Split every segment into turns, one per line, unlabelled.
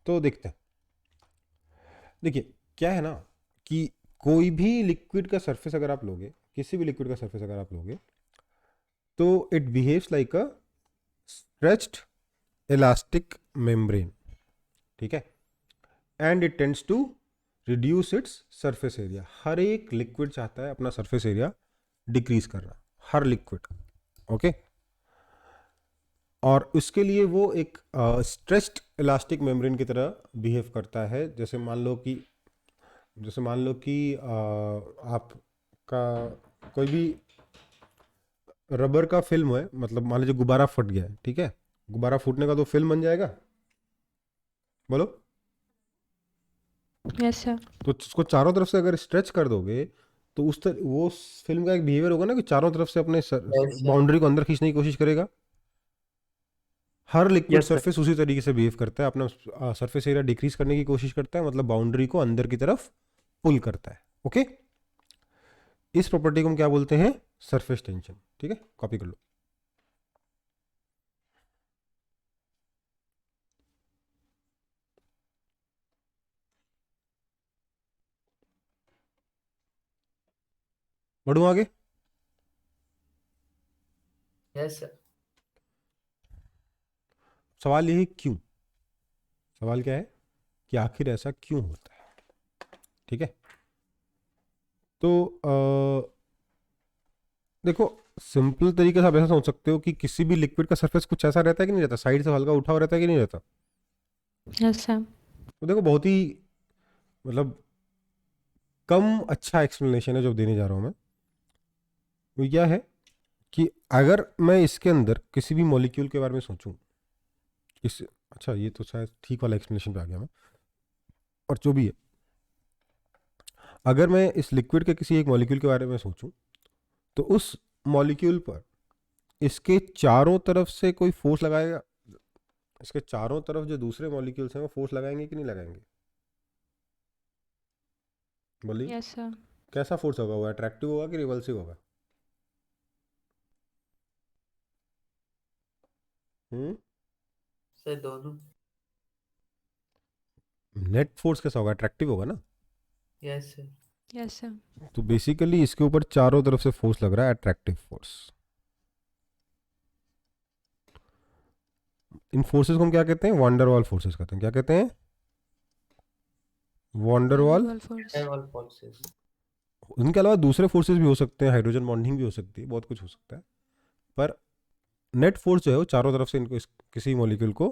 तो देखते हैं। देखिए क्या है ना कि कोई भी लिक्विड का सरफेस अगर आप लोगे, किसी भी लिक्विड का सरफेस अगर आप लोगे, तो it behaves like a stretched elastic membrane, ठीक है, and it tends to reduce its surface area. हर एक लिक्विड चाहता है अपना सरफेस एरिया डिक्रीज करना, हर लिक्विड, ओके। और उसके लिए वो एक स्ट्रेच्ड इलास्टिक मेम्ब्रेन की तरह बिहेव करता है। जैसे मान लो कि आपका कोई भी रबर का फिल्म है, मतलब मान लीजिए गुब्बारा फट गया है, ठीक है, गुब्बारा फूटने का तो फिल्म बन जाएगा, बोलो।
Yes sir.
तो उसको चारों तरफ से अगर स्ट्रेच कर दोगे तो वो फिल्म का एक बिहेवियर होगा ना कि चारों तरफ से अपने
यस सर।
बाउंड्री को अंदर खींचने की कोशिश करेगा। हर लिक्विड
यस सर।
सरफेस उसी तरीके से बिहेव करता है, अपना सरफेस एरिया डिक्रीज करने की कोशिश करता है, मतलब बाउंड्री को अंदर की तरफ पुल करता है, ओके। इस प्रॉपर्टी को हम क्या बोलते हैं? सरफेस टेंशन, ठीक है, कॉपी कर लो। बढ़ूं आगे?
Yes sir.
सवाल ये है क्यों, सवाल क्या है कि आखिर ऐसा क्यों होता है, ठीक है। तो देखो, सिंपल तरीके से आप ऐसा सोच सकते हो कि किसी भी लिक्विड का सरफेस कुछ ऐसा रहता है कि नहीं रहता, साइड से हल्का उठा हुआ रहता है कि नहीं रहता।
Yes sir.
तो देखो, बहुत ही मतलब कम अच्छा एक्सप्लेनेशन है जो देने जा रहा हूं मैं। वो क्या है कि अगर मैं इसके अंदर किसी भी मॉलिक्यूल के बारे में सोचूं, इस अच्छा ये तो शायद ठीक वाला एक्सप्लेनेशन पे आ गया मैं, और जो भी है, अगर मैं इस लिक्विड के किसी एक मॉलिक्यूल के बारे में सोचूं, तो उस मॉलिक्यूल पर इसके चारों तरफ से कोई फोर्स लगाएगा, इसके चारों तरफ जो दूसरे मॉलिक्यूल्स हैं वो फोर्स लगाएंगे कि नहीं लगाएंगे? बोलिए।
Yes sir.
कैसा फोर्स होगा? वो अट्रैक्टिव होगा कि रिवल्सिव होगा? हम्म
सर दोनों।
नेट फोर्स कैसा होगा? अट्रैक्टिव होगा ना।
Yes sir.
Yes sir.
तो बेसिकली इसके ऊपर चारों तरफ से फोर्स लग रहा है, अट्रैक्टिव फोर्स। इन फोर्सेस को हम क्या कहते हैं? वंडरवॉल फोर्सेस कहते हैं। क्या कहते हैं? Van der Waals.
Van der Waals force.
All forces.
उनके अलावा दूसरे फोर्सेस भी हो सकते हैं, हाइड्रोजन बॉन्डिंग भी हो सकती है, बहुत कुछ हो सकता है, पर नेट फोर्स जो है वो चारों तरफ से इनको किसी मॉलिक्यूल को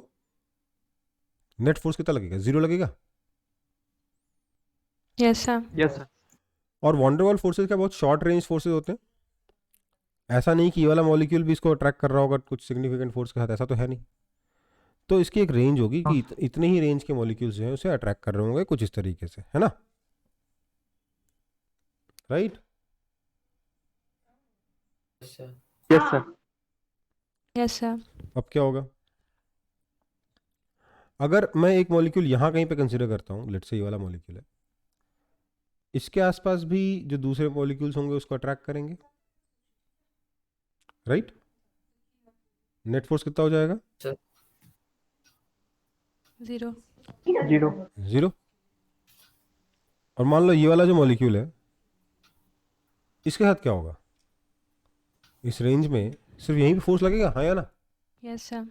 नेट फोर्स कितना लगेगा? 0 लगेगा।
Yes sir.
Yes sir.
और वंडरवॉल फोर्सेस क्या बहुत शॉर्ट रेंज फोर्सेस होते हैं? ऐसा नहीं कि ये वाला मॉलिक्यूल भी इसको अट्रैक्ट कर रहा होगा कुछ सिग्निफिकेंट फोर्स के साथ, ऐसा तो है नहीं। तो इसकी एक रेंज होगी कि इतने ही रेंज के मॉलिक्यूल्स जो हैं उसे अट्रैक्ट कर रहे होंगे कुछ इस तरीके से, है ना, right?
Yes sir.
Yes sir.
Yes sir.
अब क्या होगा अगर मैं एक मॉलिक्यूल यहाँ कहीं पे कंसीडर करता हूँ, लेट्स से ये वाला मॉलिक्यूल है, इसके आसपास भी जो दूसरे मॉलिक्यूल्स होंगे उसको अट्रैक्ट करेंगे, राइट? नेट फोर्स कितना हो जाएगा?
सर।
0।
0।
0। और मान लो ये वाला जो मॉलिक्यूल है, इसके साथ क्या होगा? इस रेंज में सिर्फ यहीं पे फोर्स लगेगा, हाँ या ना?
Yes sir.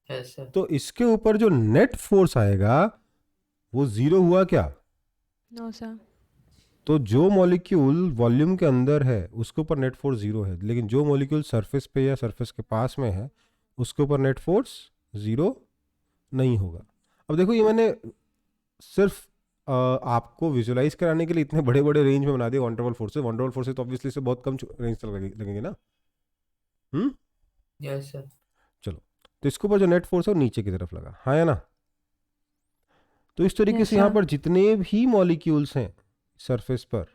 Yes sir.
तो इसके ऊपर जो नेट फोर्स आएगा वो 0 हुआ क्या?
No sir.
तो जो मॉलिक्यूल वॉल्यूम के अंदर है उसके ऊपर नेट फोर्स 0 है, लेकिन जो मॉलिक्यूल सरफेस पे या सरफेस के पास में है उसके ऊपर नेट फोर्स 0 नहीं होगा। अब देखो, ये मैंने सिर्फ आपको विजुलाइज कराने के लिए इतने बड़े बड़े रेंज में बना दिया वंडरवॉल फोर्सेस। वंडरवॉल फोर्सेस तो ऑब्वियसली से बहुत कम रेंज तक लगेंगे ना।
Yes sir.
चलो, तो इसके ऊपर जो नेट फोर्स है वो नीचे की तरफ लगा, हाँ या ना? तो इस तरीके
यस
से यहाँ
सर।
पर जितने भी मॉलिक्यूल्स हैं सरफेस पर,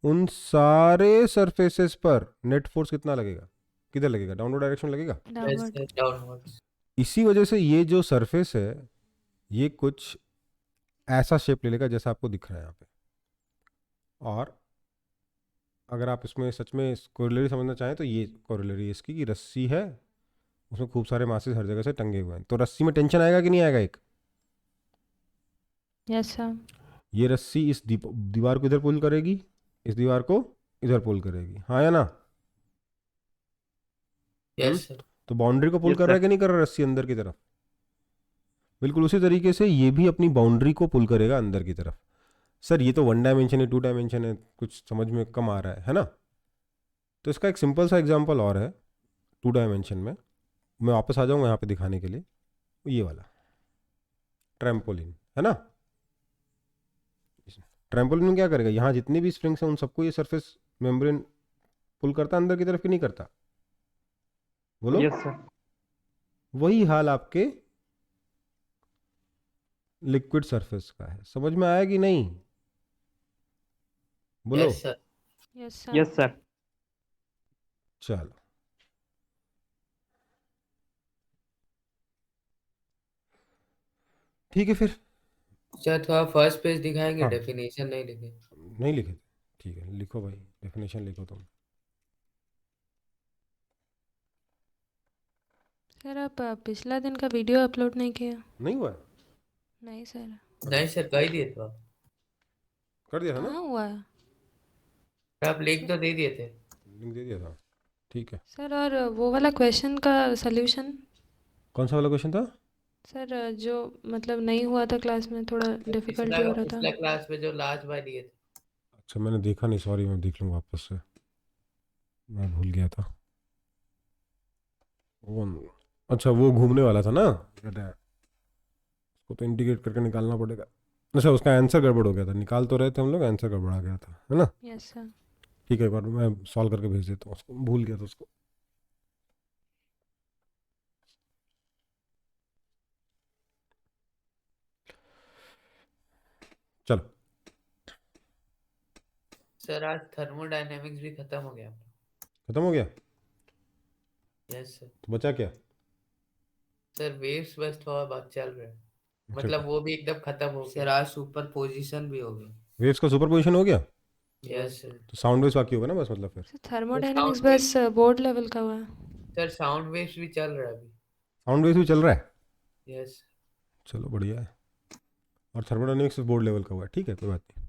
उन सारे सरफेसेस पर नेट फोर्स कितना लगेगा? किधर लगेगा? डाउनवर्ड डायरेक्शन में लगेगा।
Yes
downward.
सर। डाउनवर्ड्स।
इसी वजह से ये जो सरफेस है ये कुछ ऐसा शेप ले लेगा जैसा आपको दिख रहा है यहाँ पे। और अगर आप इसमें सच में कोरिलेरी समझना चाहें तो ये कोरिलेरी इसकी कि रस्सी है, उसमें खूब सारे मासेस हर जगह से टंगे हुए हैं, तो रस्सी में टेंशन आएगा कि नहीं आएगा? एक
Yes, sir.
ये रस्सी इस दीवार को इधर पुल करेगी, इस दीवार को इधर पुल करेगी, हाँ या ना?
Yes, sir.
तो बाउंड्री को पुल
Yes,
कर रहा है
sir.
कि नहीं कर रहा रस्सी अंदर की तरफ? बिल्कुल उसी तरीके से ये भी अपनी बाउंड्री को पुल करेगा अंदर की तरफ। सर ये तो 1 डायमेंशन है, 2 डायमेंशन है, कुछ समझ में कम आ रहा है ना? तो इसका एक सिंपल सा एग्जांपल और है 2 डायमेंशन में, मैं वापस आ जाऊंगा यहाँ पे दिखाने के लिए। ये वाला ट्रैम्पोलिन है ना? ट्रैम्पोलिन में क्या करेगा, यहाँ जितनी भी स्प्रिंग्स हैं उन सबको ये सरफेस मेम्ब्रेन पुल करता है अंदर की तरफ कि नहीं करता? बोलो।
Yes, sir.
वही हाल आपके लिक्विड सरफेस का है। समझ में आया कि नहीं? बोलो।
Yes, sir.
Yes, sir.
Yes, sir.
चलो ठीक है फिर।
सर थोड़ा फर्स्ट पेज दिखाएंगे,
हाँ।
डेफिनेशन नहीं लिखे।
नहीं लिखे थे? ठीक है लिखो भाई, डेफिनेशन लिखो तुम।
सर आप पिछला दिन का वीडियो अपलोड नहीं किया?
नहीं हुआ?
नहीं सर।
नहीं सर, कह दिए तो आप।
कर दिया था ना?
कहाँ हुआ?
आप लिंक तो दे दिए थे।
लिंक दे दिया था, ठीक है।
सर और वो वाला क्वेश्चन का सल्यूशन?
कौन सा वाला क्वेश्चन था?
सर जो मतलब नहीं हुआ था क्लास में, थोड़ा डिफिकल्टी हो रहा
पिछला
था।
क्लास में जो लास्ट बार दिए थे।
अच्छा मैंने देखा नहीं, सॉरी, मैं देख लूँगा वापस से, मैं भूल गया था। वो अच्छा वो घूमने वाला था ना, उसको तो इंटीग्रेट करके निकालना पड़ेगा। अच्छा उसका आंसर गड़बड़ हो गया था, निकाल तो रहे थे हम लोग, आंसर गड़बड़ा गया था, है ना?
Yes sir.
ठीक है, एक बार मैं सॉल्व करके भेज देता हूँ उसको, भूल गया था उसको। चलो
सर आज थर्मोडायनेमिक्स भी खत्म हो गया।
खत्म हो गया?
Yes sir.
तो बचा क्या?
सर वेव्स बस थोड़ा बहुत चल रहे हैं,
अच्छा,
मतलब वो भी एकदम खत्म हो गया। सर आज सुपर पोजीशन भी हो गया।
वेव्स का सुपरपोजिशन हो गया?
Yes sir.
तो साउंड वेव्स बाकी होगा ना बस, मतलब फिर
सर थर्मोडायनेमिक्स
sound
बस बोर्ड लेवल का हुआ है।
सर साउंड वेव्स भी चल रहा है अभी।
साउंड वेव्स भी चल रहा है?
यस।
चलो बढ़िया है। और थर्मोडायनेमिक्स बोर्ड लेवल का हुआ है, ठीक है कोई बात नहीं,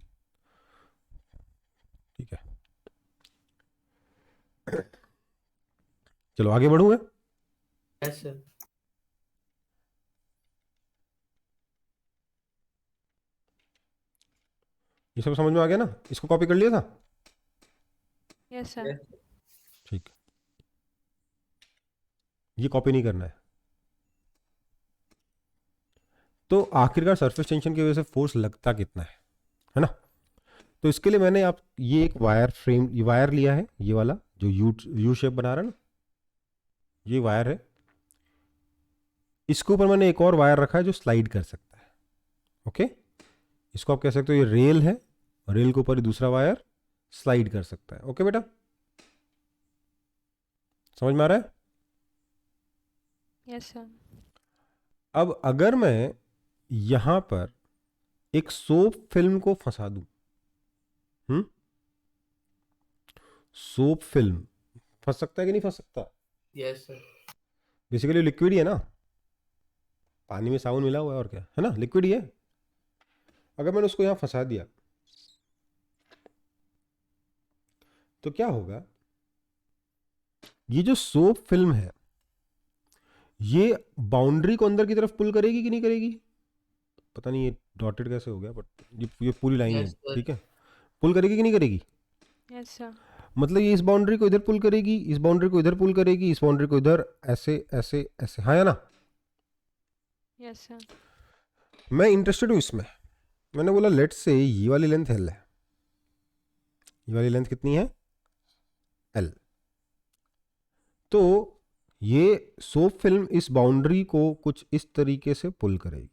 ठीक है। चलो आगे बढ़ूंगा।
Yes sir.
ये सब समझ में आ गया ना? इसको कॉपी कर लिया था?
Yes sir.
ठीक, ये कॉपी नहीं करना है। तो आखिरकार सरफेस टेंशन की वजह से फोर्स लगता कितना है ना? तो इसके लिए मैंने आप ये एक वायर फ्रेम, ये वायर लिया है, ये वाला जो यू शेप बना रहा है ना, ये वायर है। इसके ऊपर मैंने एक और वायर रखा है जो स्लाइड कर सकता है। ओके, इसको आप कह सकते हो ये रेल है, रेल के ऊपर ही दूसरा वायर स्लाइड कर सकता है। ओके बेटा, समझ में आ रहा है?
Yes sir.
अब अगर मैं यहां पर एक सोप फिल्म को फंसा दूं, सोप फिल्म फंस सकता है कि नहीं फंस सकता?
Yes sir.
बेसिकली लिक्विड ही है ना, पानी में साबुन मिला हुआ है और क्या है ना, लिक्विड ही है। अगर मैंने उसको यहां फंसा दिया तो क्या होगा, ये जो सोप फिल्म है ये बाउंड्री को अंदर की तरफ पुल करेगी कि नहीं करेगी? पता नहीं ये डॉटेड कैसे हो गया, बट ये पूरी लाइन है,
Yes, sir.
ठीक है। पुल करेगी कि नहीं करेगी?
Yes sir.
मतलब ये इस बाउंड्री को इधर पुल करेगी, इस बाउंड्री को इधर पुल करेगी, इस बाउंड्री को इधर, ऐसे ऐसे ऐसे, हाँ या ना?
Yes sir.
मैं इंटरेस्टेड हूँ इसमें। मैंने बोला लेट्स से ये वाली लेंथ L है, ये वाली लेंथ कितनी है? L। तो ये सोप फिल्म इस बाउंड्री को कुछ इस तरीके से पुल करेगी।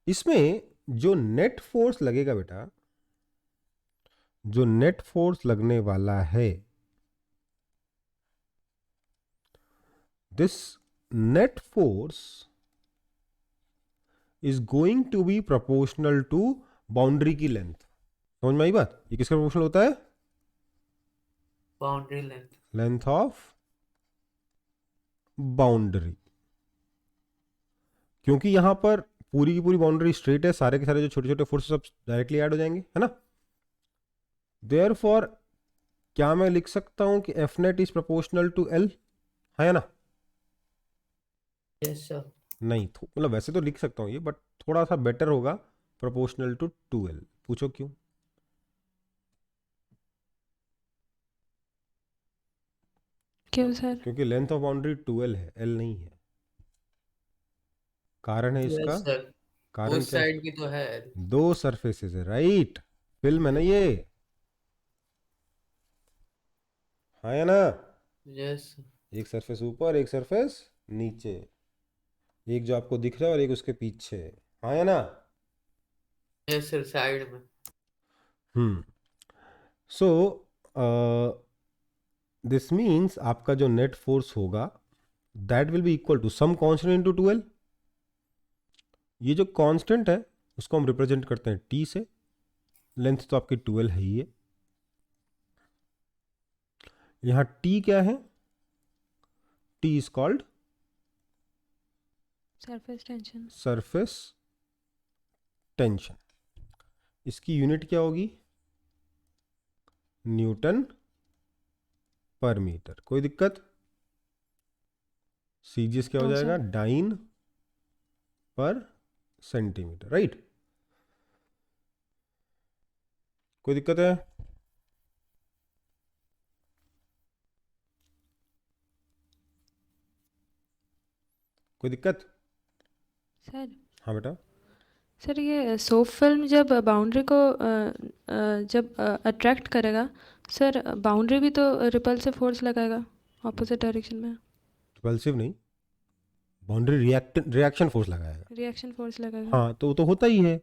इसमें जो नेट फोर्स लगेगा बेटा, जो नेट फोर्स लगने वाला है, this net force is going to be proportional to boundary की लेंथ। समझ में आई बात? ये किसका प्रोपोर्शनल होता है?
Boundary length.
Length of boundary, क्योंकि यहां पर पूरी की पूरी बाउंड्री स्ट्रेट है, सारे के सारे जो छोटे छोटे फोर्स सब डायरेक्टली ऐड हो जाएंगे, है ना। देयरफॉर क्या मैं लिख सकता हूं कि F net is proportional to L, है ना।
Yes sir.
नहीं मतलब वैसे तो लिख सकता हूँ ये, बट थोड़ा सा बेटर होगा प्रोपोर्शनल टू 2L। पूछो क्यों।
क्यों सर?
क्योंकि लेंथ ऑफ बाउंड्री 2L है, L नहीं है। कारण है इसका,
यस सर,
कारण
उस
क्या है?
साइड की तो है।
दो सरफेसेस है, राइट। फिल्म है ना ये, हाँ है ना।
यस
एक सरफेस ऊपर, एक सरफेस नीचे, एक जो आपको दिख रहा है और एक उसके पीछे, हाँ है ना।
यस सर, साइड में।
सो दिस मीन्स आपका जो नेट फोर्स होगा that will be equal to some constant into 2L। ये जो कांस्टेंट है उसको हम रिप्रेजेंट करते हैं T से, लेंथ तो आपकी 2L है ही है। यहाँ T क्या है? T is called
surface tension.
Surface tension. इसकी यूनिट क्या होगी? न्यूटन पर मीटर। कोई दिक्कत? सीजीएस क्या हो
नो
जाएगा?
सर।
डाइन पर सेंटीमीटर, राइट। कोई दिक्कत है? कोई दिक्कत?
सर
हाँ बेटा।
सर ये सोप फिल्म जब बाउंड्री को जब अट्रैक्ट करेगा, सर बाउंड्री भी तो रिपल्सिव फोर्स लगाएगा ऑपोजिट डायरेक्शन में।
रिपल्सिव नहीं, बाउंड्री रिएक्शन फोर्स लगाएगा।
रिएक्शन फोर्स लगाएगा।
हाँ तो वो तो होता ही है।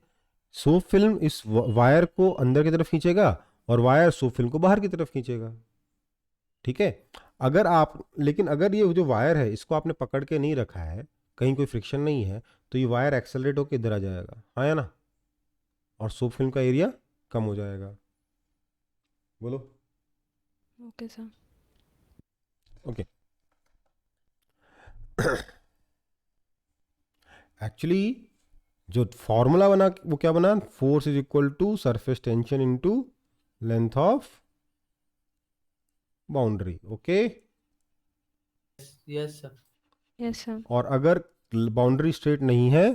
सोप फिल्म इस वायर को अंदर की तरफ खींचेगा और वायर सोप फिल्म को बाहर की तरफ खींचेगा, ठीक है। अगर आप, लेकिन अगर ये जो वायर है इसको आपने पकड़ के नहीं रखा है, कहीं कोई फ्रिक्शन नहीं है, तो ये वायर एक्सेलरेट होकर इधर आ जाएगा, हाँ या ना, और सोप फिल्म का एरिया कम हो जाएगा। बोलो।
Okay sir.
ओके। एक्चुअली जो फॉर्मूला बना वो क्या बना? Force is equal to surface tension into length of boundary, okay.
Yes sir.
Yes sir.
और अगर बाउंड्री स्ट्रेट नहीं है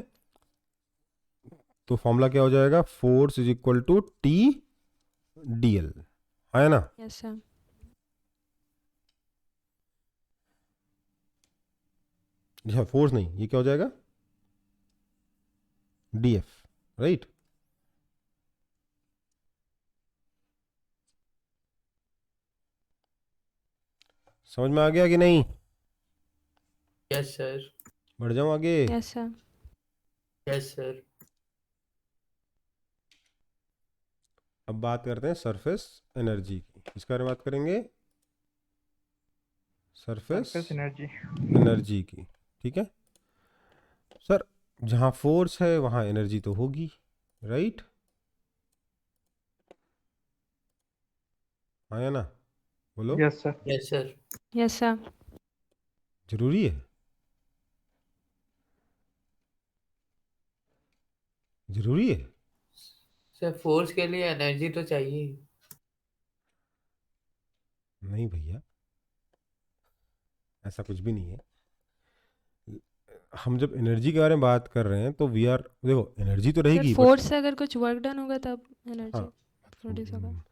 तो फॉर्मूला क्या हो जाएगा? Force is equal to T D L, है ना।
Yes sir.
जी हाँ, फोर्स नहीं, ये क्या हो जाएगा? D F, right. समझ में आ गया कि नहीं?
Yes sir.
बढ़ जाऊं आगे?
Yes sir.
Yes sir.
अब बात करते हैं सरफेस एनर्जी की। इसके बारे में बात करेंगे, सरफेस
सरफेस एनर्जी।
एनर्जी की, ठीक है। सर जहां फोर्स है वहां एनर्जी तो होगी, राइट, हाँ या ना। बोलो।
Yes sir.
Yes sir.
Yes sir.
जरूरी है, जरूरी है।
सर फोर्स के लिए एनर्जी तो चाहिए ही।
नहीं भैया, ऐसा कुछ भी नहीं है। हम जब एनर्जी के बारे में बात कर रहे हैं तो वी आर, देखो एनर्जी तो
सर
रहेगी
फोर्स से अगर कुछ वर्क डन होगा तब एनर्जी
हाँ
प्रोड्यूस होगा।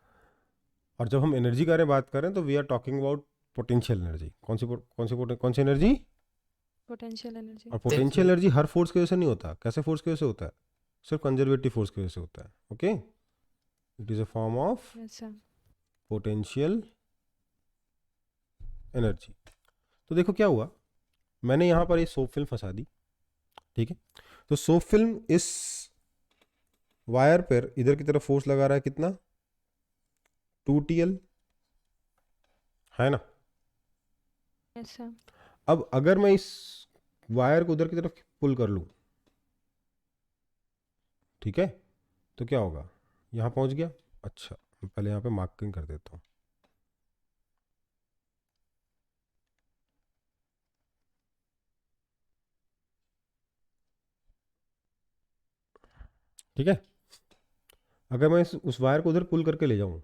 और जब हम एनर्जी के बारे में बात कर रहे हैं तो we are talking about potential energy. कौन सी एनर्जी?
Potential energy.
और पोटेंशियल एनर्जी हर फोर्स की वजह से नहीं होता। कैसे फोर्स की वजह से होता है? सिर्फ कंजर्वेटिव फोर्स की वजह से होता है, okay. It is a form of
yes sir.
Potential energy. तो देखो क्या हुआ, मैंने यहाँ पर ये सोप फिल्म फंसा दी, ठीक है। तो सोप फिल्म इस वायर पर इधर की तरफ फोर्स लगा रहा है कितना? 2TL, है ना।
Yes sir.
अब अगर मैं इस वायर को उधर की तरफ पुल कर लूं, ठीक है, तो क्या होगा? यहां पहुंच गया। अच्छा, मैं पहले यहां पे मार्किंग कर देता हूं। ठीक है। अगर मैं उस वायर को उधर पुल करके ले जाऊं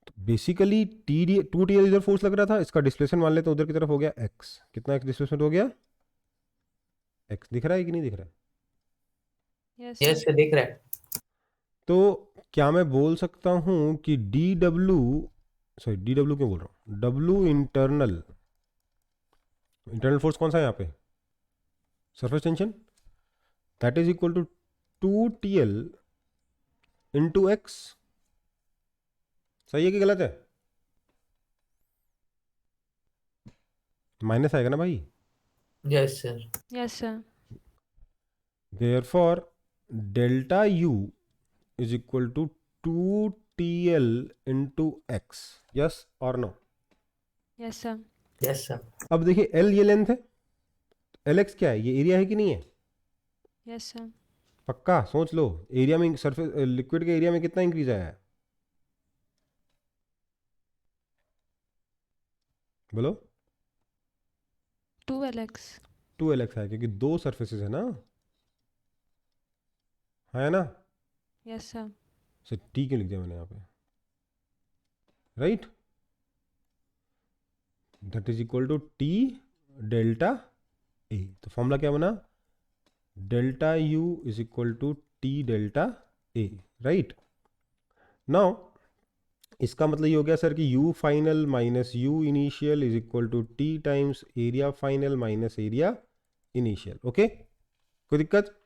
तो बेसिकली टू टी एल इधर फोर्स लग रहा था, इसका डिस्प्लेसमेंट मान लेते हैं उधर की तरफ हो गया एक्स। कितना एक्स डिस्प्लेसमेंट हो गया? एक्स दिख रहा है कि नहीं दिख रहा है?
Yes
yes
sir.
सर, दिख रहा है।
तो क्या मैं बोल सकता हूं कि D W, sorry D W क्यों बोल रहा हूँ, डब्ल्यू इंटरनल, इंटरनल फोर्स कौन सा है यहाँ पे? Surface tension, that is equal to two T L into x. सही है कि गलत है? माइनस आएगा ना भाई।
Yes sir.
Yes sir.
Therefore, delta U is equal to 2TL into X. Yes or no?
Yes sir.
Yes sir.
अब देखिए L ये लेंथ है, LX क्या है? ये एरिया है कि नहीं है?
Yes sir.
पक्का सोच लो, एरिया में सरफेस लिक्विड के एरिया में कितना इंक्रीज आया है? बोलो।
2LX।
2LX है क्योंकि दो सरफेसेस है ना, है ना?
Yes sir.
सो T क्यों लिख दिया मैंने यहाँ पे? Right, that is equal to T delta A। तो फॉर्मूला क्या बना? Delta U is equal to T delta A, right. Now इसका मतलब ये हो गया सर कि U final minus U initial is equal to T times area final minus area initial. Okay, कोई दिक्कत?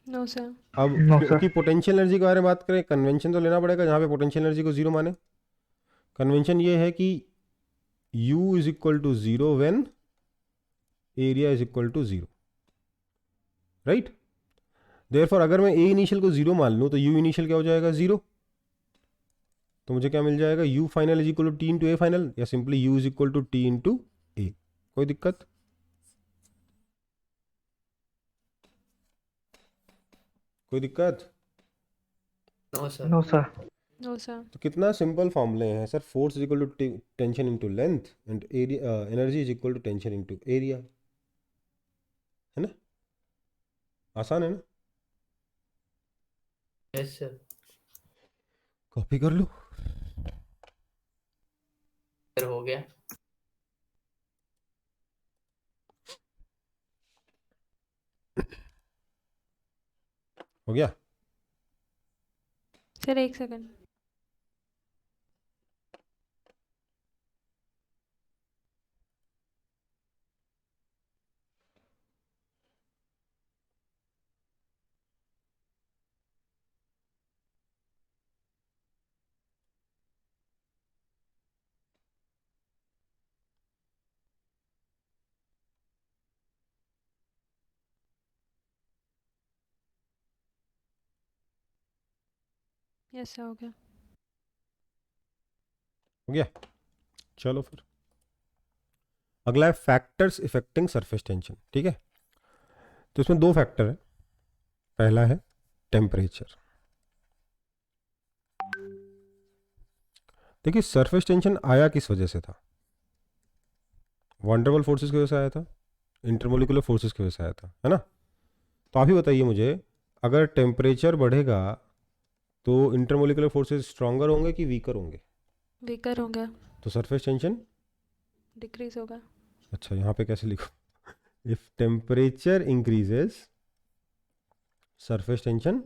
No sir.
अब
नो सर।
क्योंकि पोटेंशियल एनर्जी के बारे में बात करें, कन्वेंशन तो लेना पड़ेगा जहाँ पे पोटेंशियल एनर्जी को जीरो माने। कन्वेंशन ये है कि U is equal to zero when area is equal to zero, right. Therefore अगर मैं ए इनिशियल को जीरो मान लूँ तो U इनिशियल क्या हो जाएगा? जीरो। तो मुझे क्या मिल जाएगा? U final is equal to T into A final, या simply U is equal to T into A. कोई दिक्कत? कोई दिक्कत?
No sir.
No sir.
No sir.
तो कितना सिंपल फॉर्मूले हैं sir. Force is equal to tension into length and area, energy is equal to tension into area, है ना? आसान है ना?
Yes sir.
कॉपी कर लो।
सर हो गया।
हो गया।
सर एक सेकंड। यस सर हो गया।
हो गया, चलो फिर अगला है फैक्टर्स इफेक्टिंग सरफेस टेंशन। ठीक है, तो इसमें दो फैक्टर है। पहला है टेम्परेचर। देखिए सरफेस टेंशन आया किस वजह से था? वंडरवल फोर्सेस की वजह से आया था, इंटरमोलिकुलर फोर्सेस की वजह से आया था, है ना? तो आप ही बताइए मुझे, अगर टेम्परेचर बढ़ेगा तो इंटरमोलिकुलर फोर्सेस स्ट्रांगर होंगे कि वीकर होंगे?
वीकर हो गया।
तो सरफेस टेंशन,
डिक्रीज होगा।
अच्छा यहाँ पे कैसे लिखो? If temperature increases surface tension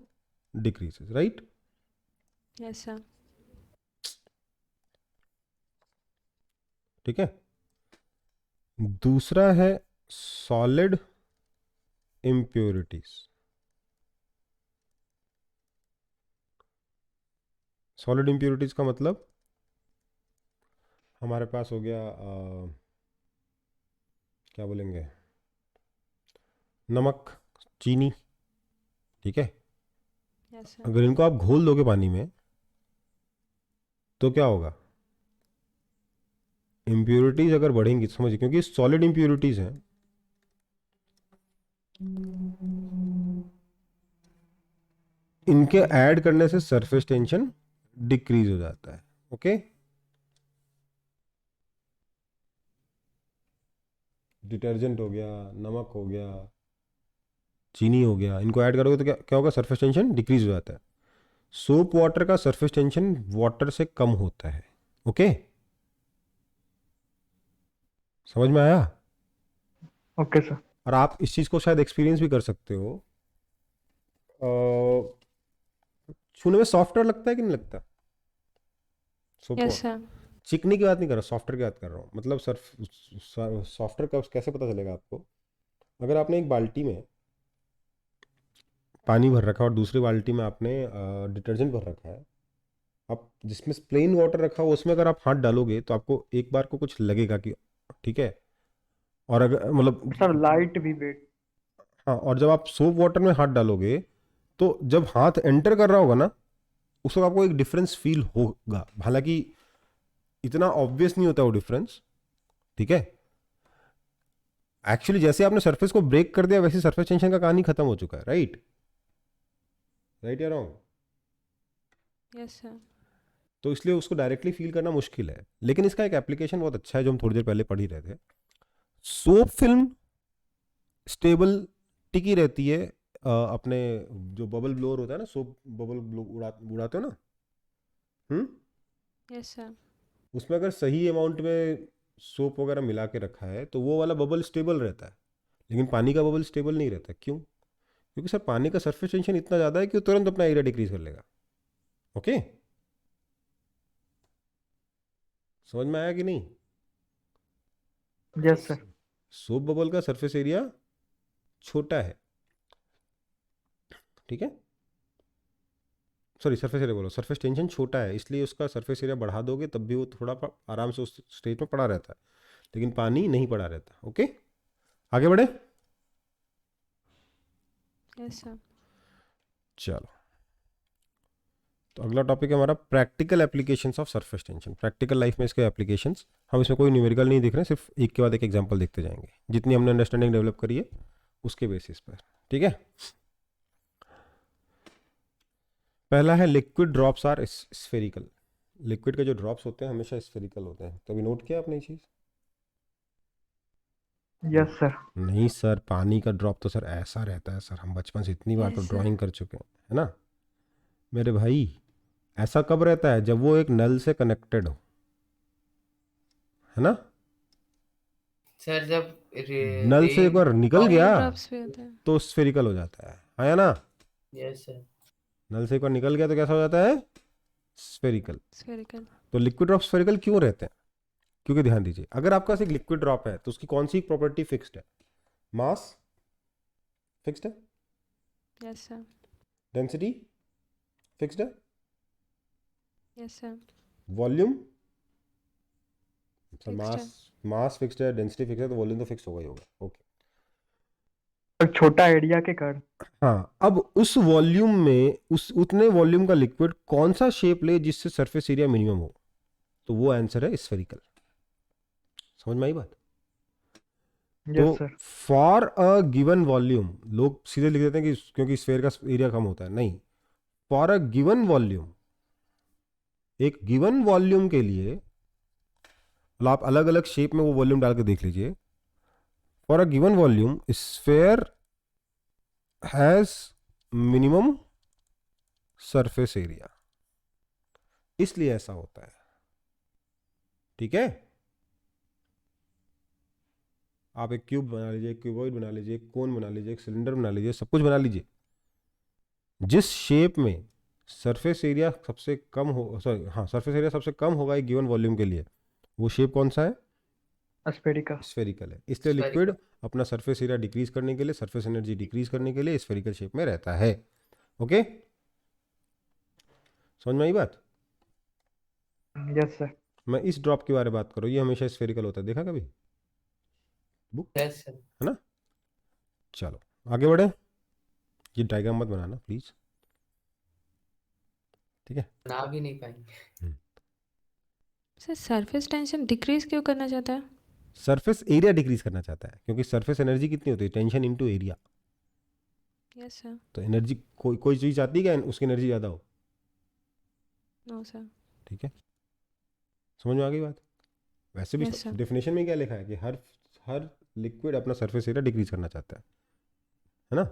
decreases, right.
Yes sir.
ठीक है, दूसरा है सॉलिड इम्प्योरिटीज। सॉलिड इम्प्योरिटीज का मतलब हमारे पास हो गया क्या बोलेंगे, नमक, चीनी। ठीक है,
यस सर।
अगर इनको आप घोल दोगे पानी में तो क्या होगा? इम्प्योरिटीज अगर बढ़ेंगी, समझिए, क्योंकि सॉलिड इम्प्योरिटीज हैं, इनके ऐड करने से सरफेस टेंशन डिक्रीज हो जाता है। ओके, डिटर्जेंट हो गया, नमक हो गया, चीनी हो गया, इनको ऐड करोगे तो क्या क्या होगा, सरफेस टेंशन डिक्रीज हो जाता है। सोप वाटर का सरफेस टेंशन वाटर से कम होता है। ओके, समझ में आया?
Okay sir.
और आप इस चीज़ को शायद एक्सपीरियंस भी कर सकते हो। छूने में सॉफ्टवेयर लगता है कि नहीं लगता सोप
यस
वाटर?
सर।
चिकनी की बात नहीं कर रहा, सॉफ्टवेयर की बात कर रहा हूँ। मतलब सॉफ्टवेयर का कैसे पता चलेगा आपको? अगर आपने एक बाल्टी में पानी भर रखा है और दूसरी बाल्टी में आपने डिटर्जेंट भर रखा है, आप जिसमें प्लेन वाटर रखा हो उसमें अगर आप हाथ डालोगे तो आपको एक बार को कुछ लगेगा कि ठीक है, और अगर मतलब
सर लाइट भी वेट।
हाँ, और जब आप सोप वाटर में हाथ डालोगे तो जब हाथ एंटर कर रहा होगा ना, उस वक्त आपको एक डिफरेंस फील होगा, हालांकि इतना ऑब्वियस नहीं होता वो डिफरेंस। ठीक है, एक्चुअली जैसे आपने सरफेस को ब्रेक कर दिया वैसे सरफेस टेंशन का कहानी खत्म हो चुका है। राइट, राइट या रॉन्ग?
Yes sir.
तो इसलिए उसको डायरेक्टली फील करना मुश्किल है, लेकिन इसका एक एप्लीकेशन बहुत अच्छा है जो हम थोड़ी देर पहले पढ़ ही रहे थे। सोप फिल्म स्टेबल टिकी रहती है अपने जो बबल ब्लोअर होता है ना, सोप बबल ब्लो उड़ाते हो ना,
यस सर।
उसमें अगर सही अमाउंट में सोप वगैरह मिला के रखा है तो वो वाला बबल स्टेबल रहता है। लेकिन पानी का बबल स्टेबल नहीं रहता। क्यों? क्योंकि सर पानी का सरफेस टेंशन इतना ज़्यादा है कि वो तुरंत अपना एरिया डिक्रीज कर लेगा। ओके, समझ में आया कि नहीं?
Yes sir.
सोप बबल का सरफेस एरिया छोटा है, ठीक है, सॉरी सरफेस एरिया बोलो, सरफेस टेंशन छोटा है, इसलिए उसका सरफेस एरिया बढ़ा दोगे तब भी वो थोड़ा आराम से उस स्टेज में पड़ा रहता है, लेकिन पानी नहीं पड़ा रहता। ओके, आगे बढ़े।
Yes sir.
चलो, तो अगला टॉपिक है हमारा practical applications of surface tension. Practical life में इसके एप्लीकेशंस, हम इसमें कोई न्यूमेरिकल नहीं दिख रहे, सिर्फ एक के बाद एक एग्जांपल देखते जाएंगे जितनी हमने अंडरस्टैंडिंग डेवलप करी है उसके बेसिस पर। ठीक है, पहला है liquid drops are spherical. Liquid के जो ड्रॉप्स होते हैं हमेशा स्फेरिकल होते हैं। कभी नोट किया आपने ये चीज़?
Yes sir.
नहीं सर, पानी का ड्रॉप तो सर ऐसा रहता है सर, हम बचपन से इतनी बार तो
यस सर।
ड्राइंग कर चुके हैं, है ना मेरे भाई? ऐसा कब रहता है? जब वो एक नल से कनेक्टेड हो, है ना?
सर जब
नल से एक बार निकल गया
रेन ड्रॉप्स भी होते हैं।
तो स्फेरिकल हो जाता है या ना?
Yes sir.
नल से एक बार निकल गया तो कैसा हो जाता है? स्फेरिकल।
स्फेरिकल।
तो लिक्विड ड्रॉप स्फेरिकल क्यों रहते हैं? क्योंकि ध्यान दीजिए, अगर आपके पास एक लिक्विड ड्रॉप है तो उसकी कौन सी प्रॉपर्टी फिक्स्ड है? मास फिक्स्ड है,
यस सर।
डेंसिटी फिक्स्ड है,
yes sir.
Volume sir,
fixed है।
मास फिक्स्ड है, डेंसिटी फिक्स्ड है, तो वॉल्यूम तो फिक्स होगा ही होगा। ओके,
सर छोटा एरिया के कारण।
हाँ, अब उस वॉल्यूम में उस उतने वॉल्यूम का लिक्विड कौन सा शेप ले जिससे सरफेस एरिया मिनिमम हो? तो वो आंसर है स्फेरिकल। समझ में आई बात? तो
yes sir.
For a given volume, लोग सीधे लिख देते हैं कि क्योंकि स्फेयर का एरिया कम होता है, नहीं, फॉर अ गिवन वॉल्यूम, एक गिवन वॉल्यूम के लिए, मतलब आप अलग अलग शेप में वो वॉल्यूम डाल के देख लीजिए, for a given volume sphere has minimum surface area, इसलिए ऐसा होता है। ठीक है, आप एक क्यूब बना लीजिए, एक क्यूबॉइड बना लीजिए, एक कोन बना लीजिए, एक सिलेंडर बना लीजिए, सब कुछ बना लीजिए, जिस शेप में सरफेस एरिया सबसे कम हो, सॉरी हाँ, सरफेस एरिया सबसे कम होगा एक गिवन वॉल्यूम के लिए, वो शेप कौन सा है?
स्फेरिकल।
स्फेरिकल है। इसलिए लिक्विड अपना सरफेस एरिया डिक्रीज करने के लिए, सरफेस एनर्जी डिक्रीज करने के लिए स्फेरिकल शेप में रहता है। ओके, समझ में आई बात?
Yes sir.
मैं इस ड्रॉप के बारे में बात करूँ, ये हमेशा स्फेरिकल होता है, देखा कभी बुक,
यस सर।
है ना? चलो आगे बढ़े, ये डायग्राम मत बनाना प्लीज, ठीक है?
ना भी नहीं पाएंगे।
सर सरफेस टेंशन डिक्रीज क्यों करना चाहता है?
सरफेस एरिया डिक्रीज करना चाहता है, क्योंकि सरफेस एनर्जी कितनी होती है? Tension into area.
Yes sir.
तो एनर्जी कोई कोई चीज़ चाहती है क्या उसकी एनर्जी ज़्यादा हो?
No sir.
ठीक है, समझ में आ गई बात? वैसे भी
Yes, sir.
डेफिनेशन में क्या लिखा है कि हर लिक्विड अपना सरफेस एरिया डिक्रीज करना चाहता है ना?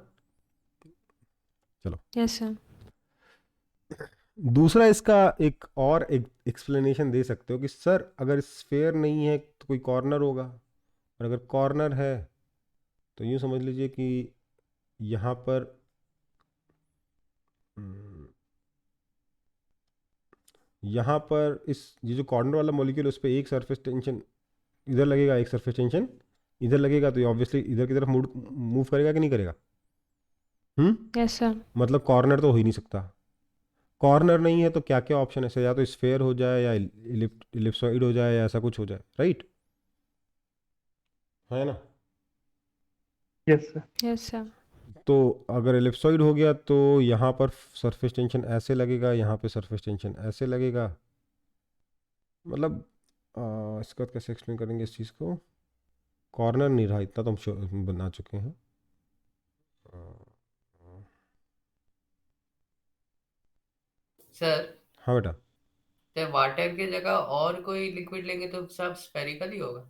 चलो
यस सर।
दूसरा इसका एक और एक एक्सप्लेनेशन दे सकते हो कि सर अगर स्फेयर नहीं है तो कोई कॉर्नर होगा, और अगर कॉर्नर है तो यूँ समझ लीजिए कि यहाँ पर यहाँ पर इस ये जो कॉर्नर वाला मॉलिक्यूल उस पर एक सरफेस टेंशन इधर लगेगा, एक सरफेस टेंशन इधर लगेगा, तो ये ऑब्वियसली इधर की तरफ मूव करेगा कि नहीं करेगा?
Yes sir.
मतलब कॉर्नर तो हो ही नहीं सकता। कॉर्नर नहीं है तो क्या क्या ऑप्शन है सर? या तो स्फेयर हो जाए, या इलिप्सॉइड हो जाए, या ऐसा कुछ हो जाए, राइट? है ना?
Yes sir.
Yes sir.
तो अगर एलिप्सॉइड हो गया तो यहाँ पर सरफेस टेंशन ऐसे लगेगा, यहाँ पे सरफेस टेंशन ऐसे लगेगा। मतलब इसका कैसे एक्सप्लेन करेंगे इस चीज़ को? कॉर्नर नहीं रहा, इतना तो हम बना चुके हैं।
सर
हाँ बेटा।
तो वाटर की जगह और कोई लिक्विड लेंगे तो सब स्फेरिकल ही होगा।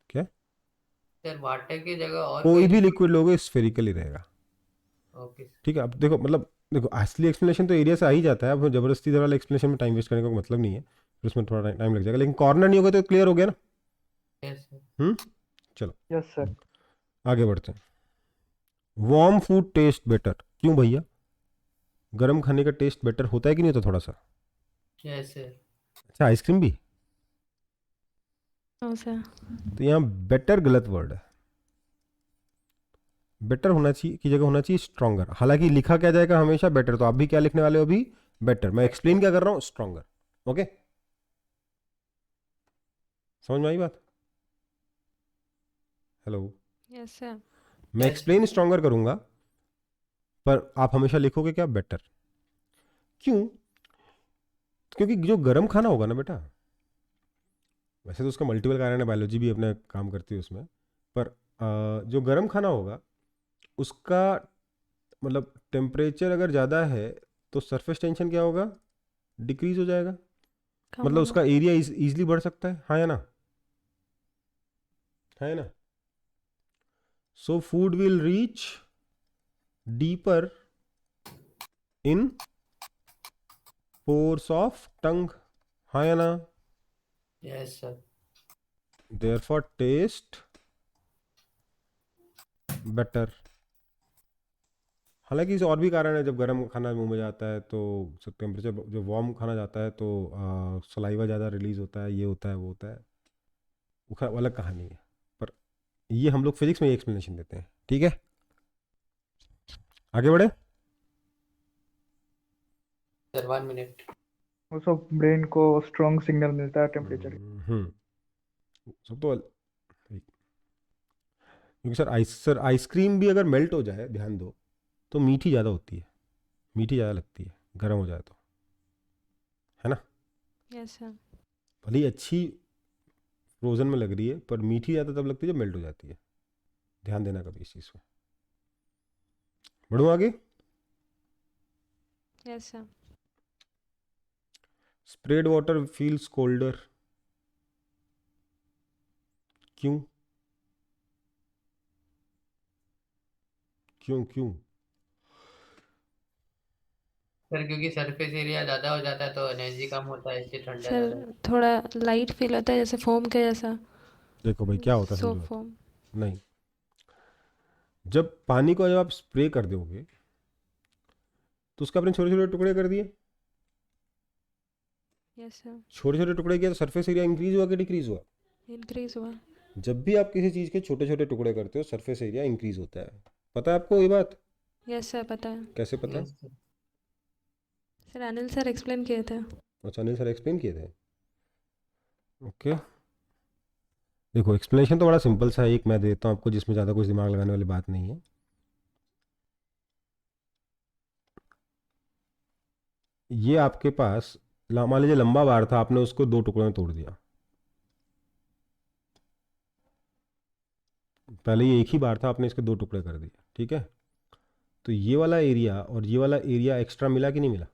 क्या?
सर वाटर की जगह और
कोई
कोई
भी
लिक्विड।
लिक्विड लोगे स्फेरिकल ही रहेगा।
ओके।
ठीक है, अब देखो मतलब देखो असली एक्सप्लेनेशन तो एरिया से आ ही जाता है। अब जबरदस्ती इधर वाला एक्सप्लेनेशन में टाइम वेस्ट करने का कोई मतलब नहीं है, फिर उसमें थोड़ा टाइम लग जाएगा। लेकिन कॉर्नर नहीं होगा तो क्लियर हो गया ना?
Yes sir.
चलो
यस सर।
आगे बढ़ते हैं। वार्म फूड टेस्ट बेटर, क्यों भैया? गर्म खाने का टेस्ट बेटर होता है कि नहीं होता थोड़ा सा?
Yes sir.
अच्छा, आइसक्रीम भी?
No sir.
तो यहाँ बेटर गलत वर्ड है। बेटर होना चाहिए की जगह होना चाहिए स्ट्रॉन्गर। हालांकि लिखा क्या जाएगा हमेशा बेटर, तो आप भी क्या लिखने वाले हो अभी? बेटर। मैं एक्सप्लेन क्या कर रहा हूँ? स्ट्रॉन्गर। ओके, समझ में आई बात? हेलो?
Yes sir.
मैं
यस
एक्सप्लेन स्ट्रॉन्गर करूंगा, पर आप हमेशा लिखोगे क्या? बेटर। क्यों? क्योंकि जो गर्म खाना होगा ना बेटा, वैसे तो उसका मल्टीपल कारण है, बायोलॉजी भी अपने काम करती है उसमें, पर जो गर्म खाना होगा उसका मतलब टेम्परेचर अगर ज़्यादा है तो सरफेस टेंशन क्या होगा? डिक्रीज हो जाएगा।
कम
मतलब
होगा।
उसका एरिया इजीली बढ़ सकता है, हाँ या ना? है ना? So food will reach deeper in pores of tongue, हाँ या ना?
Yes sir.
Therefore taste better. हालांकि इसे और भी कारण है, जब गर्म खाना मुंह में जाता है तो टेम्परेचर, जो वार्म खाना जाता है तो सलाइवा ज़्यादा रिलीज होता है, ये होता है वो होता है, वो अलग कहानी है। पर ये हम लोग फिजिक्स में ये एक्सप्लेनेशन देते हैं, ठीक है? आगे बढ़े।
Sir 1 minute.
वो सब ब्रेन को स्ट्रॉन्ग सिग्नल मिलता है टेम्परेचर।
सब तो क्योंकि सर आइसक्रीम भी अगर मेल्ट हो जाए, ध्यान दो, तो मीठी ज़्यादा होती है, मीठी ज़्यादा लगती है गर्म हो जाए तो, है ना?
Yes sir.
भले ही अच्छी फ्रोजन में लग रही है, पर मीठी ज़्यादा तब लगती है जब मेल्ट हो जाती है। ध्यान देना कभी इस चीज़ में। बढ़ूँ आगे?
Yes sir.
Spread water feels colder, क्यों? क्यों क्यों?
सर क्योंकि सरफेस एरिया ज्यादा हो जाता है तो एनर्जी कम होता है, इसलिए ठंडा ज्यादा
सर थोड़ा लाइट फील होता है, जैसे फोम के जैसा।
देखो भाई क्या होता है,
सो
समझो बात।
फोम।
नहीं, जब पानी को जब आप स्प्रे कर दोगे तो उसके आपने छोटे छोटे टुकड़े कर दिए,
यस सर।
छोटे छोटे टुकड़े किया तो सरफेस एरिया इंक्रीज हुआ कि डिक्रीज हुआ?
इंक्रीज हुआ।
जब भी आप किसी चीज़ के छोटे छोटे टुकड़े करते हो सरफेस एरिया इंक्रीज होता है। पता है आपको ये बात?
यस सर, पता है।
कैसे पता?
Yes sir.
Sir Anil sir explain किए थे।
अच्छा, अनिल सर एक्सप्लेन किए थे। ओके, देखो एक्सप्लेनेशन तो बड़ा सिंपल सा है, एक मैं देता हूँ आपको जिसमें ज़्यादा कुछ दिमाग लगाने वाली बात नहीं है। ये आपके पास मान लीजिए लंबा बार था, आपने उसको दो टुकड़ों में तोड़ दिया। पहले ये एक ही बार था, आपने इसके दो टुकड़े कर दिए, ठीक है? तो ये वाला एरिया और ये वाला एरिया एक्स्ट्रा मिला कि नहीं मिला?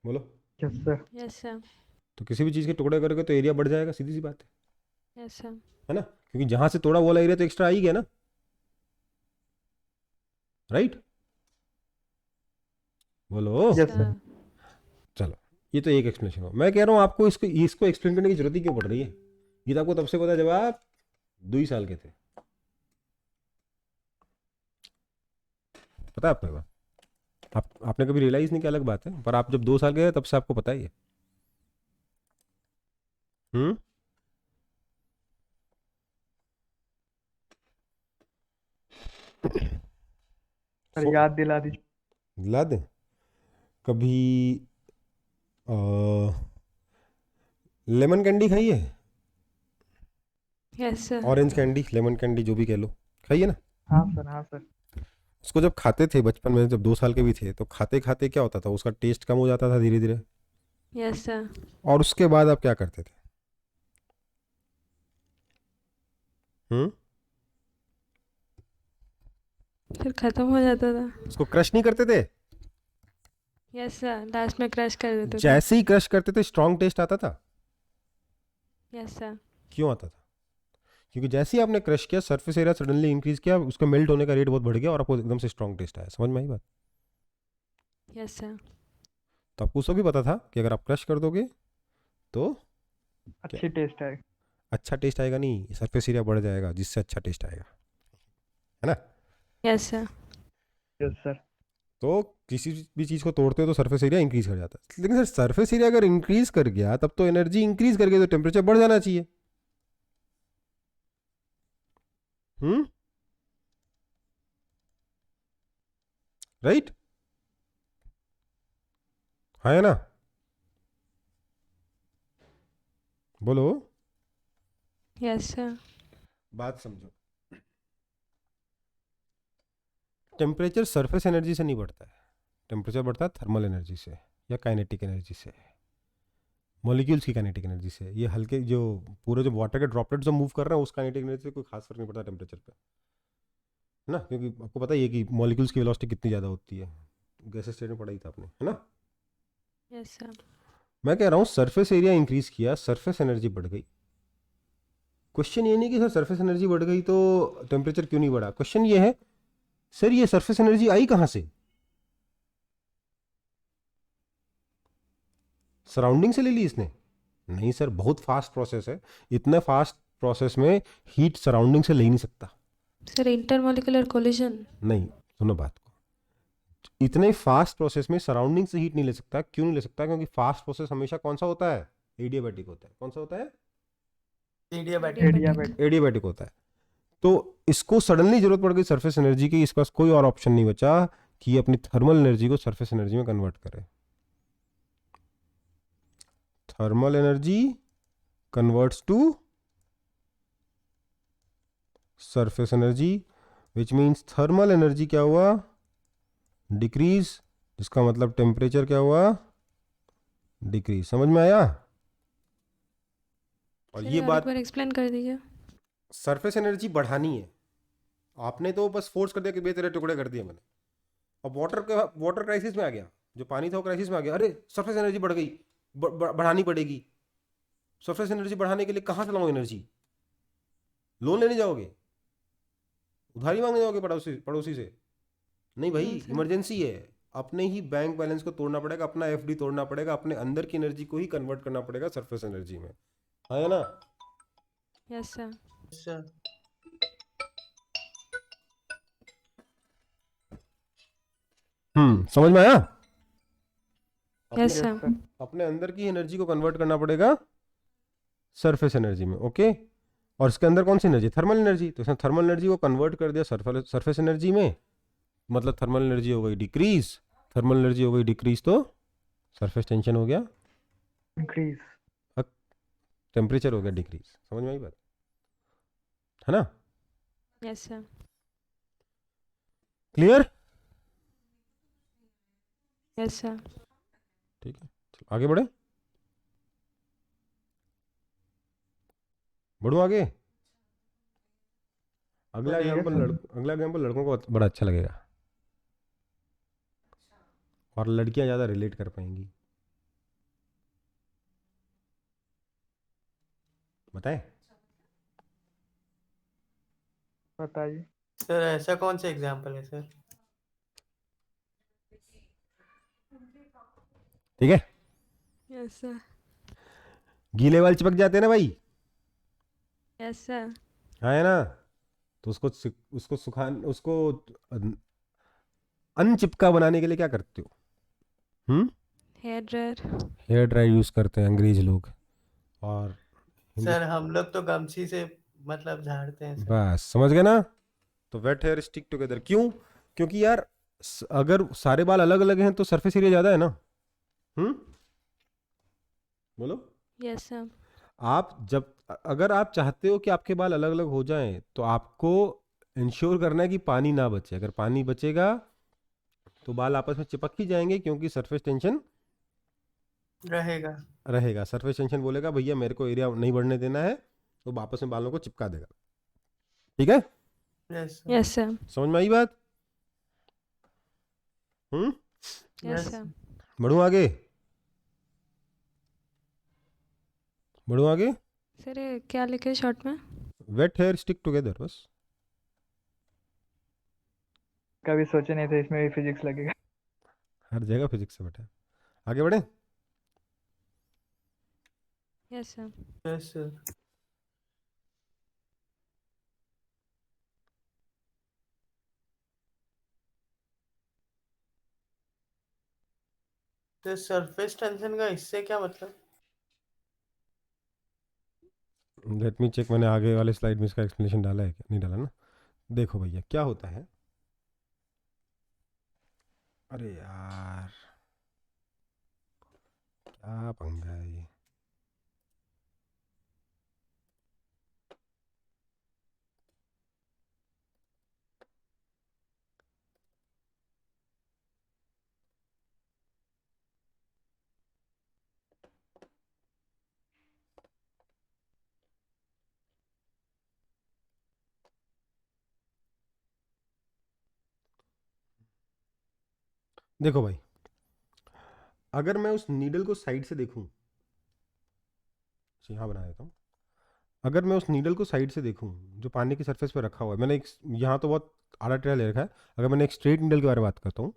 बोलो।
Yes sir.
Yes sir.
तो किसी भी चीज़ के टुकड़े करोगे तो एरिया बढ़ जाएगा, सीधी सी बात
यस सर।
है ना? क्योंकि जहाँ से तोड़ा वो वाला एरिया तो एक्स्ट्रा आ ही गया ना। राइट? बोलो।
Yes sir.
सर
चलो, ये तो एक एक्सप्लेनेशन हो। मैं कह रहा हूँ आपको इसको इसको एक्सप्लेन करने की जरूरत ही क्यों पड़ रही है? ये तो आपको तब से पता है जब आप 2 ही साल के थे। पता है आपको ये बात? आपने कभी रियलाइज नहीं किया, अलग बात है, पर आप जब 2 साल के थे तब से आपको पता ही है। हम्म।
सर याद दिला दीजिए।
दिला दें कभी? लेमन कैंडी खाई है?
Yes sir
orange candy, lemon candy, जो भी कह लो, खाइए ना।
हाँ सर, हाँ सर।
उसको जब खाते थे बचपन में, जब 2 साल के भी थे, तो खाते खाते क्या होता था, उसका टेस्ट कम हो जाता था धीरे धीरे।
यस सर
और उसके बाद आप क्या करते थे? हम्म।
फिर ख़त्म हो जाता था।
उसको क्रश नहीं करते थे?
यस सर लास्ट में क्रश कर देते थे।
जैसे ही क्रश करते थे स्ट्रॉन्ग टेस्ट आता था।
यस सर
क्यों आता था? क्योंकि जैसे ही आपने क्रश किया, सरफेस एरिया सडनली इंक्रीज किया, उसका मेल्ट होने का रेट बहुत बढ़ गया और आपको एकदम से स्ट्रॉन्ग टेस्ट आया। समझ में आई बात?
यस सर
तो आपको उसको भी पता था कि अगर आप क्रश कर दोगे तो
अच्छी टेस्ट है।
अच्छा टेस्ट आएगा नहीं, सरफेस एरिया बढ़ जाएगा, जिससे अच्छा टेस्ट आएगा, है ना?
Yes sir
yes sir.
तो किसी भी चीज़ को तोड़ते हो तो सरफेस एरिया इंक्रीज कर जाता है। लेकिन सर, सरफेस एरिया अगर इंक्रीज कर गया तब तो एनर्जी इंक्रीज कर गई, तो टेम्परेचर बढ़ जाना चाहिए। हम्म। राइट? हाँ, है ना? बोलो।
यस सर
बात समझो। टेम्परेचर सरफेस एनर्जी से नहीं बढ़ता है, टेम्परेचर बढ़ता है थर्मल एनर्जी से या काइनेटिक एनर्जी से, मॉलिक्यूल्स की काइनेटिक एनर्जी से। ये हल्के जो पूरे जो वाटर के ड्रॉपलेट जो मूव कर रहे हैं, उस काइनेटिक एनर्जी से कोई खास फर्क नहीं पड़ता टेम्परेचर पे, है ना? क्योंकि आपको पता ही है कि मॉलिक्यूल्स की वेलोसिटी कितनी ज़्यादा होती है। गैसेस स्टेट में पढ़ा ही था आपने, है ना?
यस सर
मैं कह रहा हूँ सरफेस एरिया इंक्रीज किया, सरफेस एनर्जी बढ़ गई। क्वेश्चन ये नहीं कि सर सरफेस एनर्जी बढ़ गई तो टेम्परेचर क्यों नहीं बढ़ा। क्वेश्चन ये है, सर ये सरफेस एनर्जी आई कहाँ से? सराउंडिंग से ले ली इसने? नहीं सर, बहुत फास्ट प्रोसेस है। इतने फास्ट प्रोसेस में हीट सराउंडिंग से ले ही नहीं सकता।
Sir intermolecular collision.
नहीं, सुनो बात को। इतने फास्ट प्रोसेस में सराउंडिंग से हीट नहीं ले सकता। क्यों नहीं ले सकता? क्योंकि फास्ट प्रोसेस हमेशा कौन सा होता है? एडियाबैटिक होता है। कौन सा होता है?
एडियाबैटिक।
एडियाबैटिक होता है। तो इसको सडनली जरूरत पड़ गई सरफेस एनर्जी की, इसके पास कोई और ऑप्शन नहीं बचा कि ये अपनी थर्मल एनर्जी को सरफेस एनर्जी में कन्वर्ट करे। Thermal energy converts to surface energy, which means thermal energy क्या हुआ? डिक्रीज, जिसका मतलब टेम्परेचर क्या हुआ? डिक्रीज। समझ में आया? और
सर
ये
और एक
बात,
बार एक्सप्लेन कर दीजिए।
सरफेस एनर्जी बढ़ानी है, आपने तो बस फोर्स कर दिया कि बेतेरे टुकड़े कर दिए मैंने। अब वाटर क्राइसिस में आ गया, जो पानी था वो क्राइसिस में आ गया। अरे सरफेस एनर्जी बढ़ गई, बढ़ानी पड़ेगी। सरफेस एनर्जी बढ़ाने के लिए कहाँ से लाओ एनर्जी? लोन लेने जाओगे? उधारी मांगने जाओगे पड़ोसी पड़ोसी से? नहीं भाई,
नो सर
इमरजेंसी है। अपने ही बैंक बैलेंस को तोड़ना पड़ेगा, अपना एफडी तोड़ना पड़ेगा, अपने अंदर की एनर्जी को ही कन्वर्ट करना पड़ेगा सरफेस एनर्जी में, है ना?
यस सर
अच्छा।
समझ में आया?
यस
अपने
सर
सर।
अपने अंदर की एनर्जी को कन्वर्ट करना पड़ेगा सरफेस एनर्जी में, ओके? और इसके अंदर कौन सी एनर्जी? Thermal energy. तो इसने थर्मल एनर्जी को कन्वर्ट कर दिया सरफेस एनर्जी में, मतलब थर्मल एनर्जी हो गई डिक्रीज। थर्मल एनर्जी हो गई डिक्रीज तो सरफेस टेंशन हो गया,
इंक्रीज।
टेम्परेचर हो गया डिक्रीज। समझ में आई बात, है ना?
Yes sir
clear?
Yes sir
ठीक है, चलो आगे बढ़े। बढ़ो आगे। अगला
चलिए।
एग्जाम्पल लड़कों को बड़ा अच्छा लगेगा, और लड़कियां ज़्यादा रिलेट कर पाएंगी। बताएं?
बताइए।
सर ऐसा कौन सा एग्जाम्पल है सर?
ठीक है,
यस सर।
गीले बाल चिपक जाते हैं ना भाई,
यस सर।
हाँ है ना, तो उसको उसको अनचिपका बनाने के लिए क्या करते हो?
Hair dryer.
Hair dry use करते हैं अंग्रेज लोग, और
सर हम लोग तो गमछी से मतलब झाड़ते हैं सर।
बस समझ गए ना। तो वेट हेयर स्टिक टुगेदर क्यों? क्योंकि यार अगर सारे बाल अलग अलग हैं तो सरफेस एरिया ज्यादा है ना। हम्म, बोलो।
Yes sir.
आप जब अगर आप चाहते हो कि आपके बाल अलग अलग हो जाएं तो आपको इंश्योर करना है कि पानी ना बचे। अगर पानी बचेगा तो बाल आपस में चिपक ही जाएंगे, क्योंकि सरफेस टेंशन
रहेगा।
रहेगा। सरफेस टेंशन बोलेगा भैया मेरे को एरिया नहीं बढ़ने देना है, तो वापस में बालों को चिपका देगा। ठीक है,
यस सर।
Yes sir.
समझ में आई बात? हम्म,
यस
यस
सर।
बढ़ू आगे, बढ़ू आगे।
सर ये क्या लिखे शॉर्ट में?
वेट हेयर स्टिक टुगेदर, बस।
कभी सोचे नहीं थे इसमें भी फिजिक्स लगेगा।
हर जगह फिजिक्स से बैठा है। आगे बढ़े।
Yes sir.
Yes sir. तो सरफेस टेंशन का इससे क्या मतलब?
लेट मी चेक, मैंने आगे वाले स्लाइड में इसका एक्सप्लेनेशन डाला है क्या? नहीं डाला ना। देखो भैया क्या होता है, अरे यार क्या पंगा है ये। देखो भाई, अगर मैं उस नीडल को साइड से देखूं, यहाँ बना देता हूँ। अगर मैं उस नीडल को साइड से देखूं जो पानी की सरफेस पे रखा हुआ है, मैंने एक यहाँ तो बहुत आड़ा टेढ़ा ले रखा है। अगर मैंने एक स्ट्रेट नीडल के बारे में बात करता हूँ,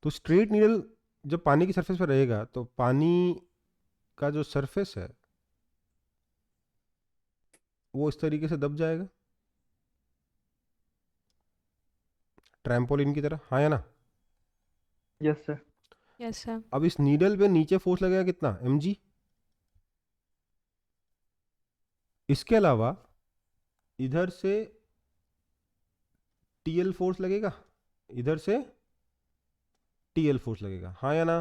तो स्ट्रेट नीडल जब पानी की सरफेस पर रहेगा तो पानी का जो सरफेस है वो इस तरीके से दब जाएगा, ट्रैम्पोलिन की तरह, हाँ या ना।
Yes sir.
Yes sir.
अब इस नीडल पे नीचे फोर्स लगेगा कितना, mg। इसके अलावा इधर से टीएल फोर्स लगेगा, इधर से टीएल फोर्स लगेगा, हाँ या ना,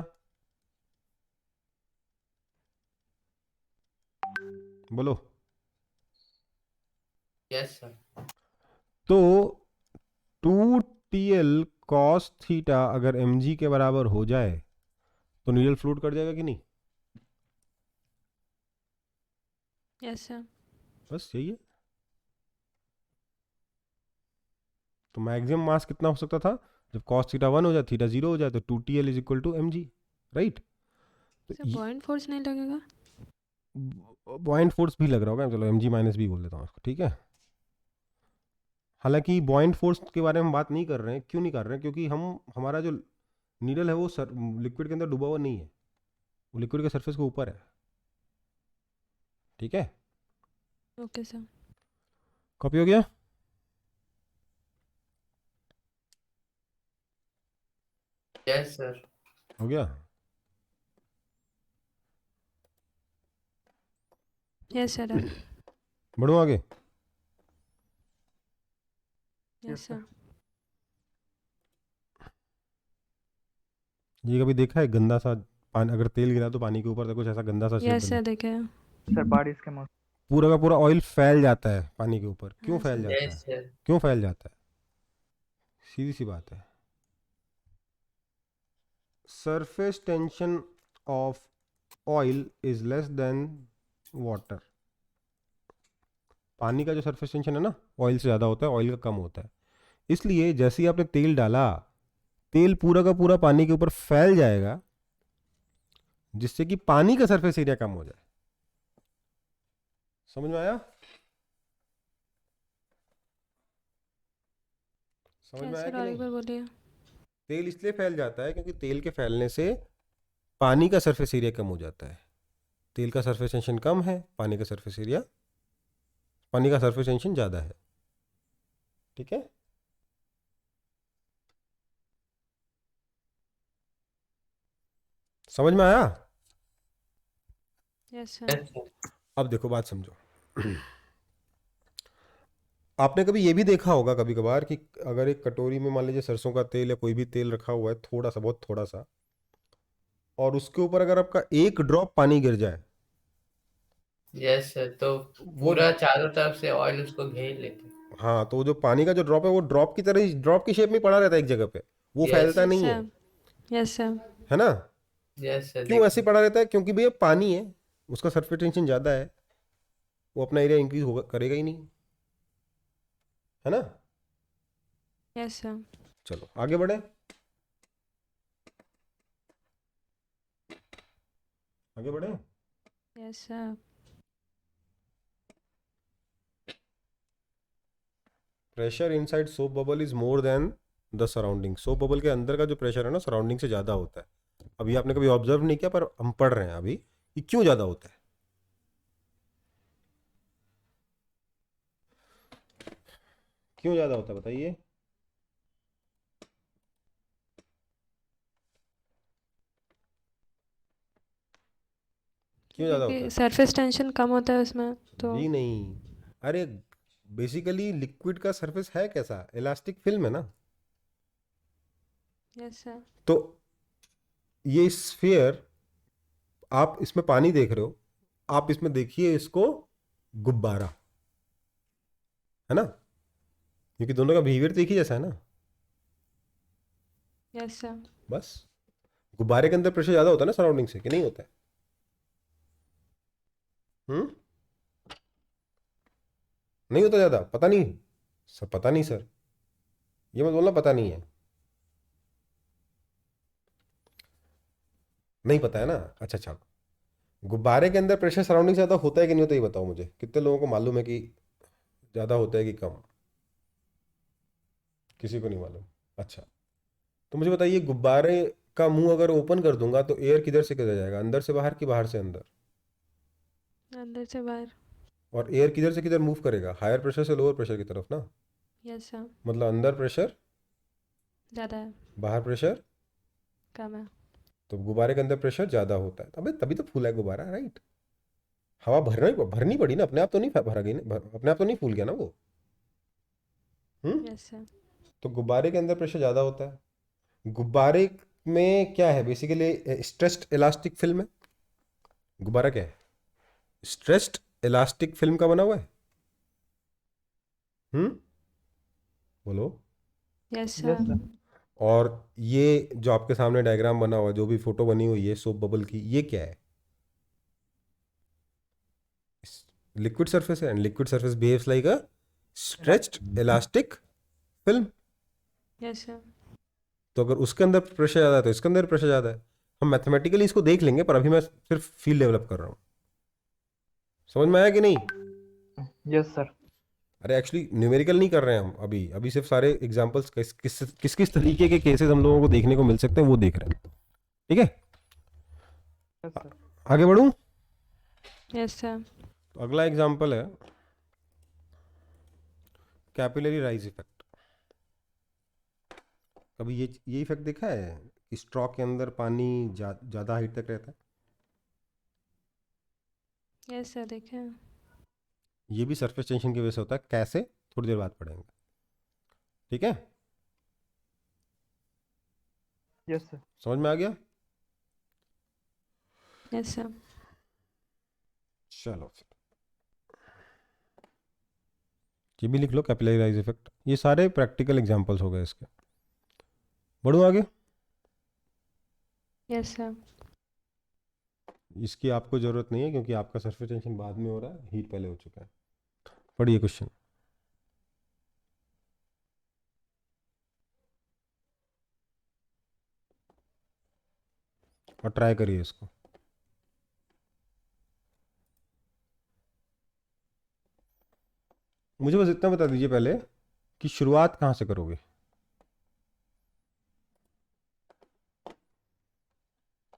बोलो।
Yes sir.
तो 2TL कॉस थीटा अगर mg के बराबर हो जाए तो नीडल फ्लोट कर जाएगा कि नहीं?
Yes sir.
बस यही है। तो मैक्सिमम मास कितना हो सकता था, जब कॉस थीटा 1 हो जाए थीटा 0 हो जाए, तो 2TL is equal to mg, right. तो
सर बॉइंट फोर्स नहीं लगेगा?
बॉइंट फोर्स भी लग रहा होगा, चलो mg माइनस भी बोल देता हूँ उसको, ठीक है। हालांकि बॉइंट फोर्स के बारे में हम बात नहीं कर रहे हैं, क्यों नहीं कर रहे हैं, क्योंकि हमारा जो नीडल है वो लिक्विड के अंदर डूबा हुआ नहीं है, वो लिक्विड के सरफेस के ऊपर है, ठीक है।
Okay sir.
कॉपी हो गया?
Yes sir.
हो गया।
Yes sir.
बढ़ो आगे।
Yes sir.
ये कभी देखा है गंदा सा पानी, अगर तेल गिरा तो पानी के ऊपर तो कुछ ऐसा गंदा सा शेप
यस
बना,
सर देखे।
सर बारिश के मौसम।
पूरा का पूरा ऑयल फैल जाता है पानी के ऊपर, क्यों
हाँ
फैल
सर।
जाता
यस
है?
सर।
क्यों फैल जाता है? सीधी सी बात है, surface tension of oil is less than water. पानी का जो सरफेस टेंशन है ना ऑयल से ज़्यादा होता है, ऑयल का कम होता है। इसलिए जैसे ही आपने तेल डाला, तेल पूरा का पूरा पानी के ऊपर फैल जाएगा, जिससे कि पानी का सरफेस एरिया कम हो जाए। समझ में आया? समझ
क्या
में आया
सर
कि
और
नहीं?
एक बार बोलिए।
तेल इसलिए फैल जाता है क्योंकि तेल के फैलने से पानी का सरफेस एरिया कम हो जाता है। तेल का सरफेस टेंशन कम है, पानी का सरफेस टेंशन ज़्यादा है। ठीक है, समझ में आया?
Yes sir.
Yes sir.
अब देखो बात समझो। आपने कभी ये भी देखा होगा कभी कभार कि अगर एक कटोरी में मान लीजिए सरसों का तेल या कोई भी तेल रखा हुआ है, थोड़ा सा, बहुत थोड़ा सा, और उसके ऊपर अगर आपका एक ड्रॉप पानी गिर जाए,
यस सर, तो
वो,
पूरा चारों तरफ से ऑयल उसको घेर लेते।
हाँ, तो जो पानी का जो ड्रॉप है वो ड्रॉप की तरह ही, ड्रॉप की शेप में पड़ा रहता है एक जगह पे, वो
यस
फैलता
यस
नहीं है,
सर। Yes sir.
है ना?
यस सर,
क्यों ऐसे
देखिए।
पड़ा रहता है? क्योंकि भैया पानी है, उसका सरफेस टेंशन ज़्यादा है, वो अपना एरिया इंक्रीज होगा, करेगा ही नहीं, है ना?
Yes sir.
चलो आगे बढ़े, आगे बढ़े।
Yes sir.
Pressure inside soap bubble is more than the surrounding. Soap bubble के अंदर का जो प्रेशर है ना, सराउंडिंग से ज़्यादा होता है। अभी आपने कभी ऑब्जर्व नहीं किया, पर हम पढ़ रहे हैं अभी कि क्यों ज़्यादा होता है। क्यों ज़्यादा होता है बताइए? क्यों ज़्यादा होता
क्योंकि
है?
सरफेस टेंशन कम होता है उसमें तो।
जी नहीं, अरे बेसिकली लिक्विड का सरफेस है कैसा? इलास्टिक फिल्म है ना।
Yes sir.
तो ये स्फीयर, आप इसमें पानी देख रहे हो, आप इसमें देखिए इसको गुब्बारा, है ना? क्योंकि दोनों का बिहेवियर तो एक ही जैसा है ना।
Yes sir.
बस गुब्बारे के अंदर प्रेशर ज़्यादा होता है ना सराउंडिंग से, कि नहीं होता है? हम्म, नहीं होता ज़्यादा? पता नहीं सर, पता नहीं सर, ये मत बोलना पता नहीं है, नहीं पता है ना। अच्छा अच्छा, गुब्बारे के अंदर प्रेशर सराउंडिंग से ज़्यादा होता है कि नहीं होता, ये बताओ मुझे। कितने लोगों को मालूम है कि ज़्यादा होता है कि कम? किसी को नहीं मालूम। अच्छा, तो मुझे बताइए, गुब्बारे का मुंह अगर ओपन कर दूंगा तो एयर किधर से किधर जाएगा? अंदर से बाहर कि बाहर से अंदर?
अंदर से बाहर।
और एयर किधर से किधर मूव करेगा? हायर प्रेशर से लोअर प्रेशर की तरफ ना।
Yes sir.
मतलब अंदर प्रेशर,
ज़्यादा है।
बाहर प्रेशर,
कम है।
तो गुब्बारे के अंदर प्रेशर ज़्यादा होता है। अबे तभी तो फूला है गुब्बारा, राइट? हवा भरनी पड़ी ना, अपने आप तो नहीं भरा गई ना, अपने आप तो नहीं फूल गया ना वो। हम्म,
यस सर।
तो गुब्बारे के अंदर प्रेशर ज़्यादा होता है। गुब्बारे में क्या है? बेसिकली स्ट्रेस्ड इलास्टिक फिल्म है। गुब्बारा क्या है? स्ट्रेस्ड इलास्टिक फिल्म का बना हुआ है। हम्म, बोलो।
Yes
yes
sir.
सर।
और ये जो आपके सामने डायग्राम बना हुआ है, जो भी फोटो बनी हुई है सोप बबल की, ये क्या है? लिक्विड सरफेस है, and liquid surface behaves like a stretched elastic film.
Yes sir.
तो अगर उसके अंदर प्रेशर ज़्यादा है तो इसके अंदर प्रेशर ज़्यादा है। हम मैथमेटिकली इसको देख लेंगे, पर अभी मैं सिर्फ फील डेवलप कर रहा हूँ। समझ में आया कि नहीं?
Yes sir.
अरे एक्चुअली न्यूमेरिकल नहीं कर रहे हैं हम अभी, अभी सिर्फ सारे एग्जांपल्स किस तरीके के केसेस हम लोगों को देखने को मिल सकते हैं वो देख रहे हैं। ठीक है,
यस सर।
आगे बढ़ूं?
Yes sir.
तो अगला एग्जांपल है कैपिलरी राइज इफेक्ट। कभी ये इफेक्ट देखा है कि स्ट्रॉ के अंदर पानी ज़्यादा हाइट तक रहता है?
Yes sir. देखें।
ये भी सरफेस टेंशन की वजह से होता है। कैसे? थोड़ी देर बाद पढ़ेंगे। ठीक है,
यस सर।
समझ में आ गया?
Yes sir.
चलो फिर ये भी लिख लो, कैपिलरी राइज इफेक्ट। ये सारे प्रैक्टिकल एग्जांपल्स हो गए इसके। बढ़ूँ आगे?
Yes sir.
इसकी आपको ज़रूरत नहीं है क्योंकि आपका सरफेस टेंशन बाद में हो रहा है, हीट पहले हो चुका है। पढ़िए क्वेश्चन और ट्राई करिए इसको। मुझे बस इतना बता दीजिए पहले कि शुरुआत कहाँ से करोगे।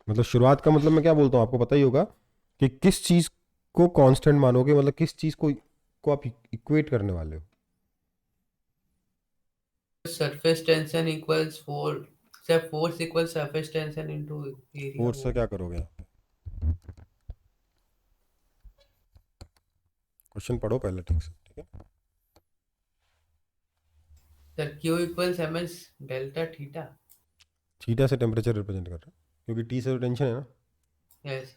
मतलब शुरुआत का मतलब मैं क्या बोलता हूँ, आपको पता ही होगा कि किस चीज़ को कांस्टेंट मानोगे, मतलब किस चीज़ को आप इक्वेट करने वाले हो।
Surface tension equals force equals surface tension into area.
Force से क्या करोगे आप? क्वेश्चन पढ़ो पहले ठीक से, ठीक है।
Sir Q equals ms delta theta.
Theta से टेम्परेचर रिप्रेजेंट कर रहा है, क्योंकि टी से टेंशन है ना।
यस।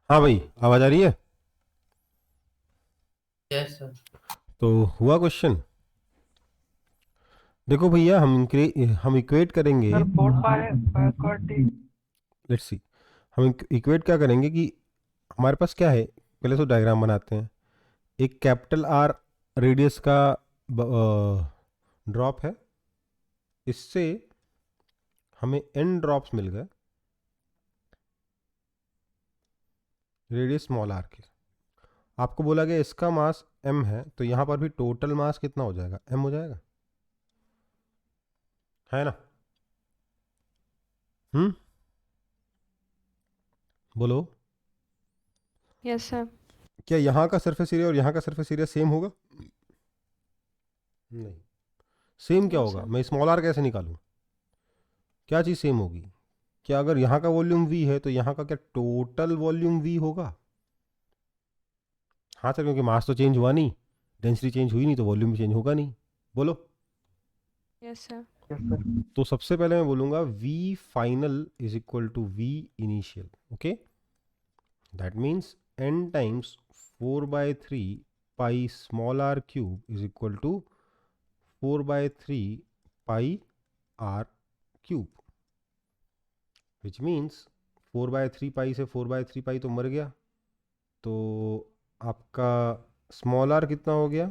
हाँ भाई, आवाज आ रही है?
Yes sir.
तो हुआ क्वेश्चन। देखो भैया, हम इक्वेट करेंगे।
सर 4 pi
लेट्स सी, हम इक्वेट क्या करेंगे कि हमारे पास क्या है, पहले तो डायग्राम बनाते हैं। एक कैपिटल आर रेडियस का ड्रॉप है, इससे हमें एन ड्रॉप्स मिल गए रेडियस स्मॉल आर के। आपको बोला गया इसका मास m है, तो यहाँ पर भी टोटल मास कितना हो जाएगा, m हो जाएगा, है ना? बोलो,
यस सर।
क्या यहाँ का सरफेस एरिया और यहाँ का सरफेस एरिया सेम होगा? नहीं। सेम क्या
नो
होगा?
सर।
मैं स्मॉल आर कैसे निकालूं? क्या चीज़ सेम होगी? क्या अगर यहाँ का वॉल्यूम v है तो यहाँ का क्या टोटल वॉल्यूम v होगा? हाँ सर, क्योंकि मास तो चेंज हुआ नहीं, डेंसिटी चेंज हुई नहीं, तो वॉल्यूम भी चेंज होगा नहीं। बोलो।
Yes sir.
Yes, sir.
तो सबसे पहले मैं बोलूंगा v final is equal to v initial. Okay, that means n times 4/3 pi small r cube is equal to 4/3 pi r cube, which means 4/3 pi से 4/3 पाई तो मर गया, तो आपका स्मॉल r कितना हो गया,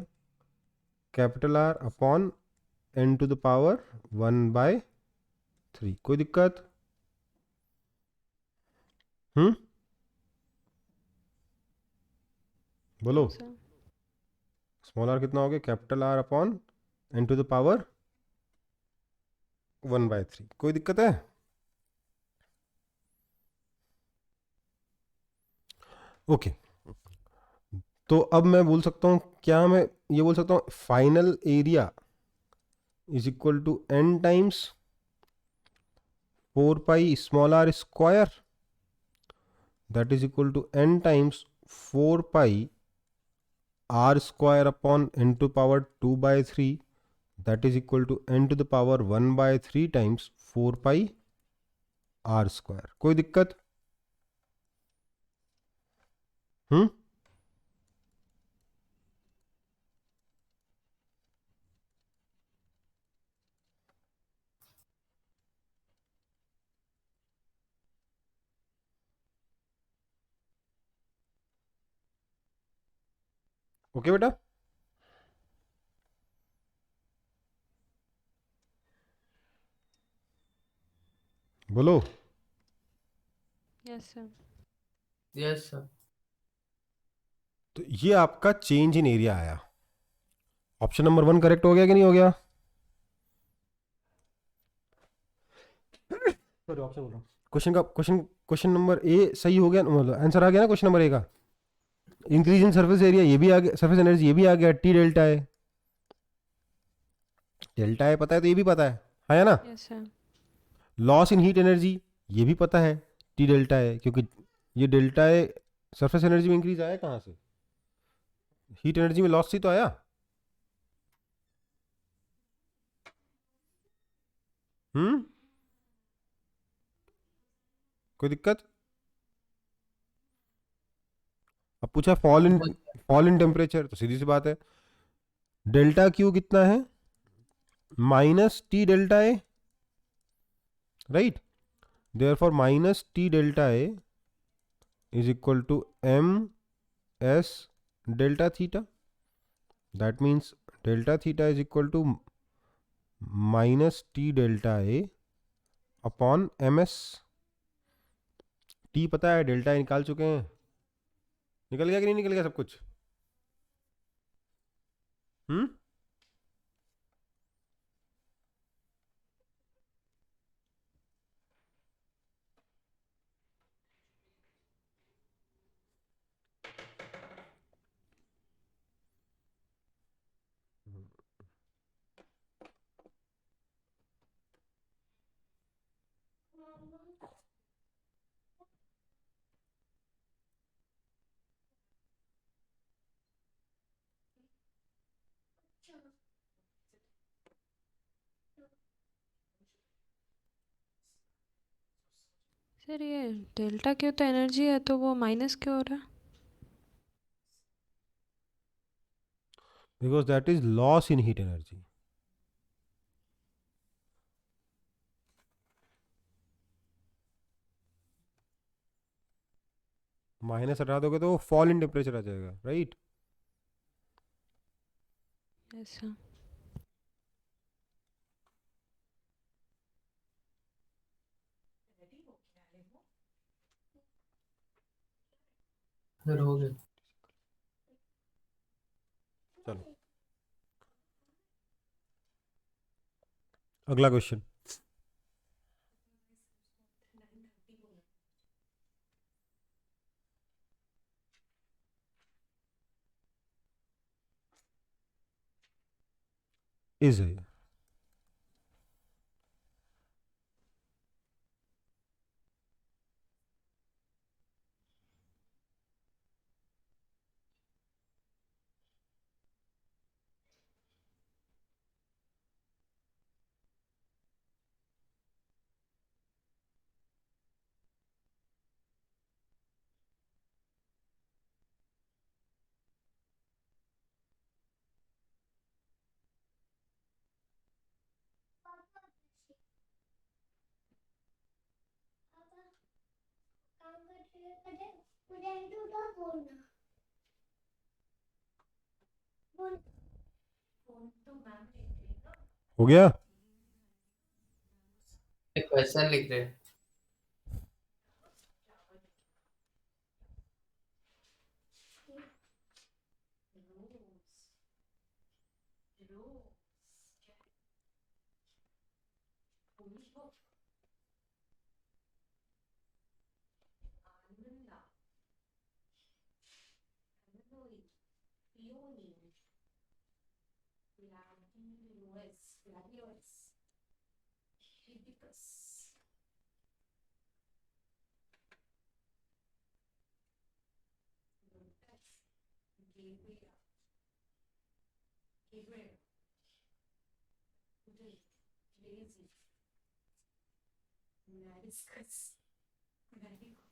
capital R upon n to the power 1/3। कोई दिक्कत? बोलो।
No sir.
स्मॉल r कितना हो गया, capital R upon n to the power 1/3। कोई दिक्कत है? ओके, तो अब मैं बोल सकता हूँ, क्या मैं ये बोल सकता हूँ final area is equal to n times 4 pi small r square, that is equal to n times 4 pi r square upon n to power 2 by 3, that is equal to n to the power 1 by 3 times 4 pi r square. कोई दिक्कत? Okay बेटा, बोलो.
Yes sir.
Yes, sir.
तो ये आपका change in area आया. Option number 1 correct हो गया कि नहीं हो गया? सॉरी, ऑप्शन बोल रहा हूँ. क्वेश्चन नंबर ए सही हो गया, मतलब आंसर आ गया ना क्वेश्चन नंबर ए का. इंक्रीज इन सरफेस एरिया ये भी आ गया, सरफेस एनर्जी ये भी आ गया, टी डेल्टा है. डेल्टा है पता है, तो ये भी पता है ना.
Yes sir.
Loss in heat energy ये भी पता है, टी डेल्टा है, क्योंकि ये डेल्टा है सरफेस एनर्जी में इंक्रीज आया कहाँ से? हीट एनर्जी में लॉस ही तो आया. कोई दिक्कत? अब पूछा फॉल इन टेम्परेचर, तो सीधी सी बात है, डेल्टा क्यू कितना है? Minus T delta A, right. Therefore minus T delta A is equal to M S delta theta. That means delta theta is equal to minus T delta A upon M S. T पता है, delta A निकाल चुके हैं. निकल गया कि नहीं निकल गया सब कुछ?
सर ये डेल्टा क्यू तो एनर्जी है, तो वो माइनस क्यों हो रहा है?
Because that is loss in heat energy. Minus हटा दोगे तो फॉल इन टेम्परेचर आ जाएगा, राइट.
Yes sir.
सर हो गया.
चलो अगला क्वेश्चन. इज हो गया.
क्वेश्चन लिख रहे हैं.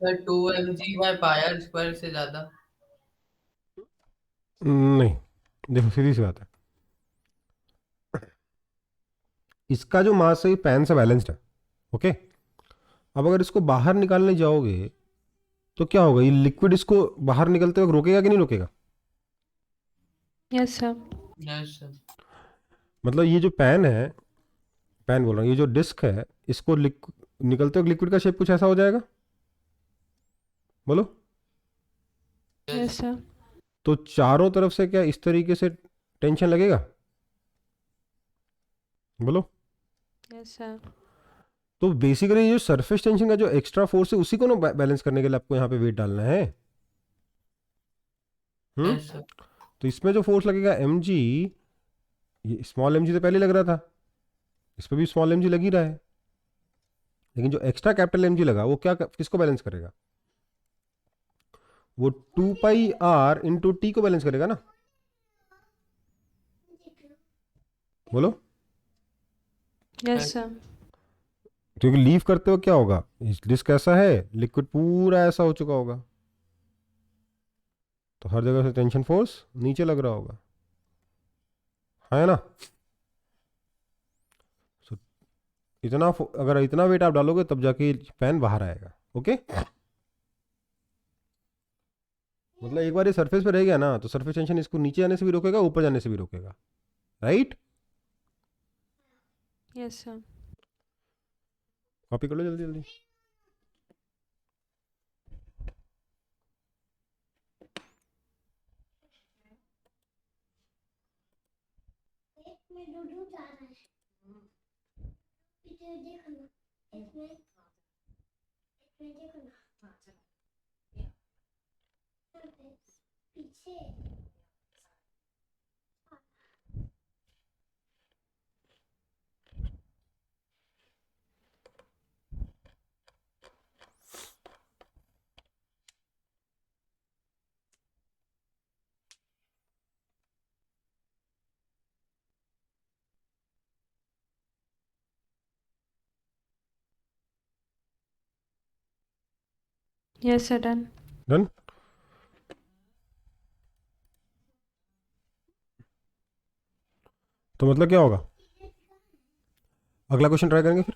सर 2 mg/πr² से ज्यादा।
नहीं, देखो सीधी सी बात है, इसका जो मास है पैन से बैलेंस्ड है, ओके। अब अगर इसको बाहर निकालने जाओगे तो क्या होगा, ये लिक्विड इसको बाहर निकलते वक्त रोकेगा कि नहीं रोकेगा?
Yes sir.
Yes sir.
मतलब ये जो पैन है, पैन बोल रहा हूँ, ये जो डिस्क है, इसको निकलते वक्त लिक्विड का शेप कुछ ऐसा हो जाएगा, बोलो।
Yes sir.
तो चारों तरफ से क्या इस तरीके से टेंशन लगेगा, बोलो।
Yes sir.
तो बेसिकली जो सरफेस टेंशन का जो एक्स्ट्रा फोर्स है उसी को ना बैलेंस करने के लिए आपको यहाँ पे वेट डालना है।
Yes sir.
तो इसमें जो फोर्स लगेगा mg, ये स्मॉल mg तो पहले लग रहा था, इस पर भी स्मॉल mg लग ही रहा है, लेकिन जो एक्स्ट्रा कैपिटल mg लगा वो क्या किसको बैलेंस करेगा, वो 2πr इंटू टी को बैलेंस करेगा ना, बोलो।
Yes sir.
क्योंकि लीव करते हो क्या होगा, डिस्क ऐसा है, लिक्विड पूरा ऐसा हो चुका होगा, तो हर जगह से टेंशन फोर्स नीचे लग रहा होगा, है ना। So, अगर इतना वेट आप डालोगे तब जाके पैन बाहर आएगा, ओके। मतलब एक बार ये सरफेस पे रह गया ना तो सरफेस टेंशन इसको नीचे आने से भी रोकेगा, ऊपर जाने से भी रोकेगा, राइट।
Yes sir.
कॉपी कर लो जल्दी जल्दी।
इसमें डूडू जा रहा है, इधर देखो ना, इसमें देखो ना, पीछे।
Yes sir. डन।
डन। तो मतलब क्या होगा, अगला क्वेश्चन ट्राई करेंगे फिर।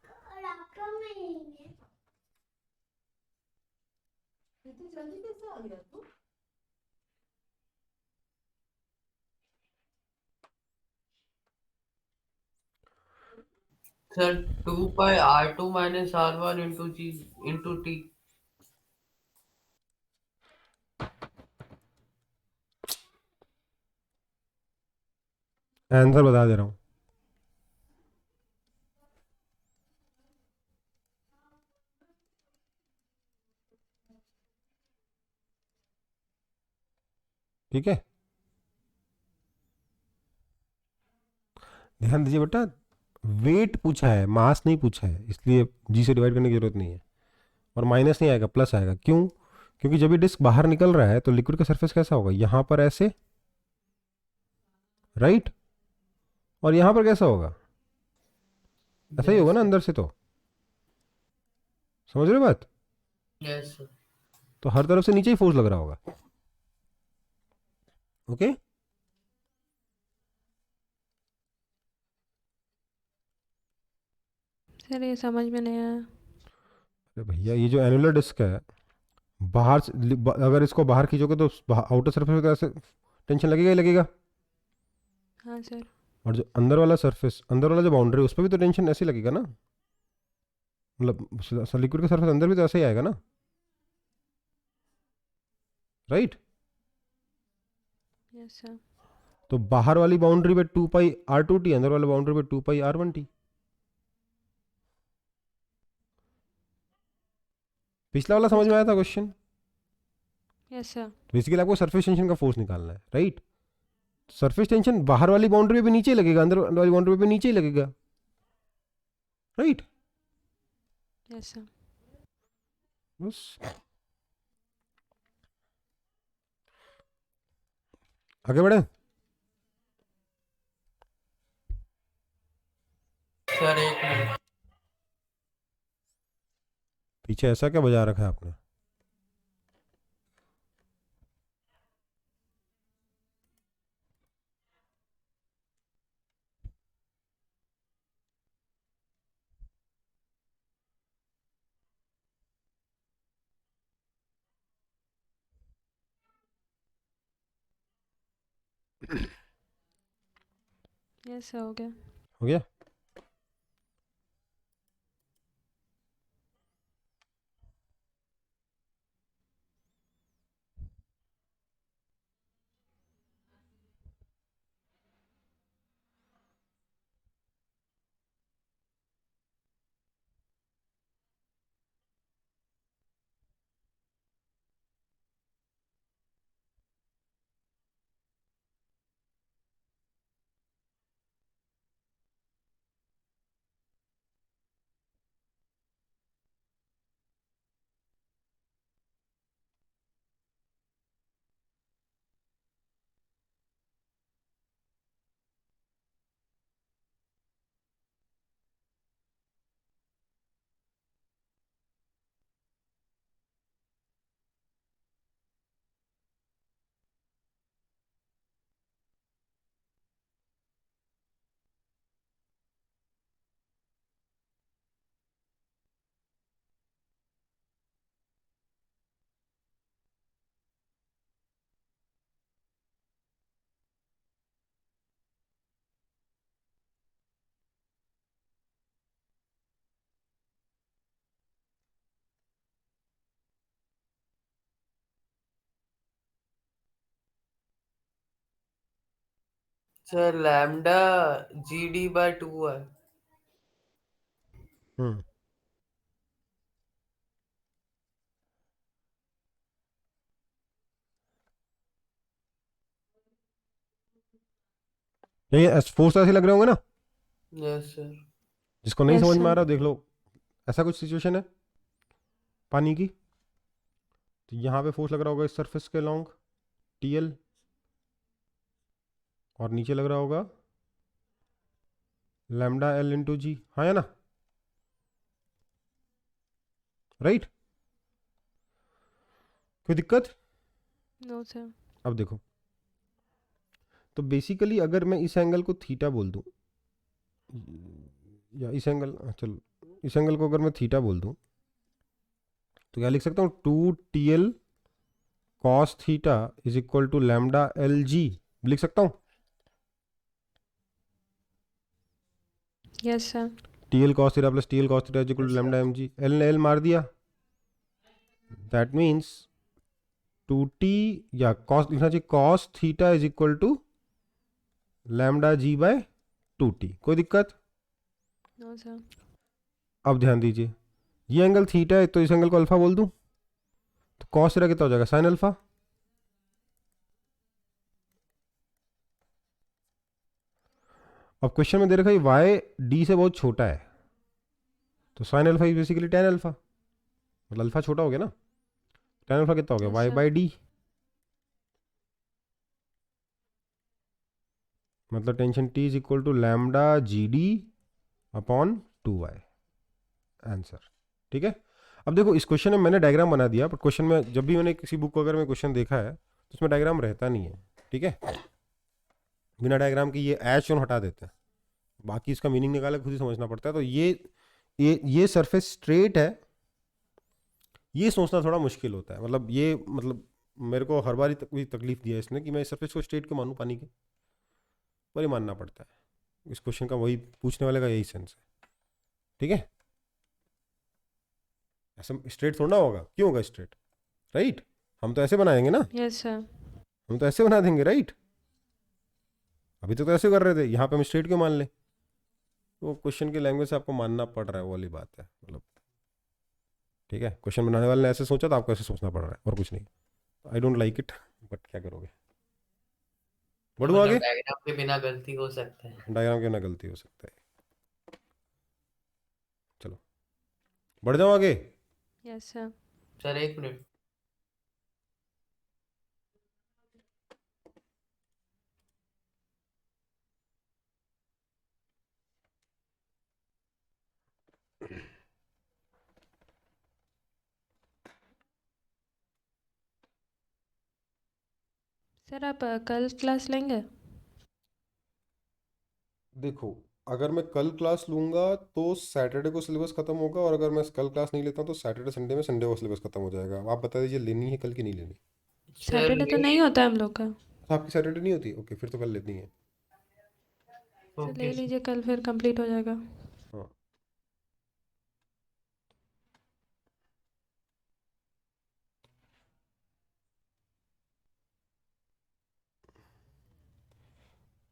और आपका नहीं है,
सर 2πr2 - r1 इंटू जी इंटू टी।
आंसर बता दे रहा हूँ, ठीक है। ध्यान दीजिए बेटा, वेट पूछा है, मास नहीं पूछा है, इसलिए जी से डिवाइड करने की जरूरत नहीं है, और माइनस नहीं आएगा, प्लस आएगा। क्यों? क्योंकि जब ये डिस्क बाहर निकल रहा है तो लिक्विड का सरफेस कैसा होगा, यहां पर ऐसे, राइट, और यहां पर कैसा होगा, ऐसा ही होगा ना अंदर से, तो समझ रहे हो बात।
Yes sir.
तो हर तरफ से नीचे ही फोर्स लग रहा होगा, ओके।
सर ये समझ में नहीं आया।
अरे भैया, ये जो एनुलर डिस्क है, बाहर से अगर इसको बाहर खींचोगे तो आउटर सरफेस पे तो ऐसे टेंशन लगेगा ही लगेगा,
हाँ सर।
और जो अंदर वाला सरफेस, अंदर वाला जो बाउंड्री है उस पर भी तो टेंशन ऐसे ही लगेगा ना, मतलब लिक्विड का सरफेस अंदर भी तो ऐसे ही आएगा ना, राइट।
Yes sir.
तो बाहर वाली बाउंड्री पे 2πr2t, अंदर वाली बाउंड्री पे 2πr1t। पिछला वाला समझ में आया था क्वेश्चन।
Yes sir.
बेसिकली आपको सरफेस टेंशन का फोर्स निकालना है, राइट। सरफेस टेंशन बाहर वाली बाउंड्री पे भी नीचे ही लगेगा, अंदर वाली बाउंड्री पे भी नीचे ही लगेगा, राइट।
Yes sir.
बस आगे बढ़े?
सर एक मिनट।
पीछे ऐसा क्या बजा रखा है आपने?
यस सर, हो गया।
हो गया?
सर लैम्डा GD/2 है।
हम्म ये फोर्स ऐसे लग रहे होंगे ना?
Yes sir.
जिसको नहीं
यस
समझ में आ
सर।
रहा देख लो, ऐसा कुछ सिचुएशन है पानी की, तो यहाँ पे फोर्स लग रहा होगा इस सरफेस के लॉन्ग TL, और नीचे लग रहा होगा लैम्डा L/G, हाँ या ना? राइट? कोई दिक्कत?
No sir.
अब देखो, तो बेसिकली अगर मैं इस एंगल को थीटा बोल दूं, या इस एंगल, चलो इस एंगल को अगर मैं थीटा बोल दूं, तो क्या लिख सकता हूँ? 2TL cos theta is equal to lambda LG लिख सकता हूँ।
Yes sir.
TL cos theta plus TL cos theta is equal to
Yes, sir.
Lambda mg, L ने L मार दिया, दैट मीन्स 2T, या कॉस लिखना चाहिए, cos theta is equal to lambda G/2T। कोई दिक्कत?
No sir.
अब ध्यान दीजिए, ये एंगल थीटा है तो इस एंगल को अल्फा बोल दूं, तो कॉस थीटा कितना हो जाएगा? Sine alpha. अब क्वेश्चन में दे रखा है वाई डी से बहुत छोटा है, तो sine alpha is basically tan alpha, मतलब अल्फा छोटा हो गया ना, टेन अल्फा कितना हो गया?
Yes
why
sir.
By D, मतलब tension T is equal to lambda GD/2y, answer. ठीक है? अब देखो इस क्वेश्चन में मैंने डायग्राम बना दिया, पर क्वेश्चन में जब भी मैंने किसी बुक को अगर मैं क्वेश्चन देखा है तो उसमें डायग्राम रहता नहीं है। ठीक है? बिना डायग्राम के ये एच और हटा देते हैं, बाकी इसका मीनिंग निकाले खुद ही समझना पड़ता है। तो ये सरफेस स्ट्रेट है, ये सोचना थोड़ा मुश्किल होता है। मतलब ये, मतलब मेरे को हर बार ही कोई तकलीफ दिया है इसने कि मैं इस सरफेस को स्ट्रेट क्यों मानूं पानी के, पर ये मानना पड़ता है। इस क्वेश्चन का वही पूछने वाले का यही सेंस है। ठीक है? ऐसा स्ट्रेट थोड़ा होगा, क्यों होगा स्ट्रेट? राइट? हम तो ऐसे बनाएंगे ना,
यस सर।
हम तो ऐसे बना देंगे, राइट? अभी तो ऐसे कर रहे थे, यहाँ पे हम स्ट्रेट क्यों मान ले? तो क्वेश्चन की लैंग्वेज से आपको मानना पड़ रहा है, वो वाली बात है मतलब। ठीक है? क्वेश्चन बनाने वाले ने ऐसे सोचा तो आपको ऐसे सोचना पड़ रहा है, और कुछ नहीं। I don't like it, but क्या करोगे। बढ़ू आगे?
मतलब डायग्राम के बिना गलती हो सकता है।
डायग्राम के ना गलती हो सकता है। चलो बढ़ जाओ आगे।
Yes sir.
सर एक मिनट।
सर आप कल क्लास लेंगे?
देखो, अगर मैं कल क्लास लूँगा तो सैटरडे को सिलेबस ख़त्म होगा, और अगर मैं कल क्लास नहीं लेता हूँ तो सैटरडे संडे में संडे को सिलेबस ख़त्म हो जाएगा। अब आप बता दीजिए लेनी है कल की नहीं लेनी?
सर
सैटरडे तो नहीं होता है हम लोग का।
तो आपकी सैटरडे नहीं होती? ओके, फिर तो कल लेनी है।
सर
ओके
ले लीजिए, कल फिर कंप्लीट हो जाएगा।
हाँ,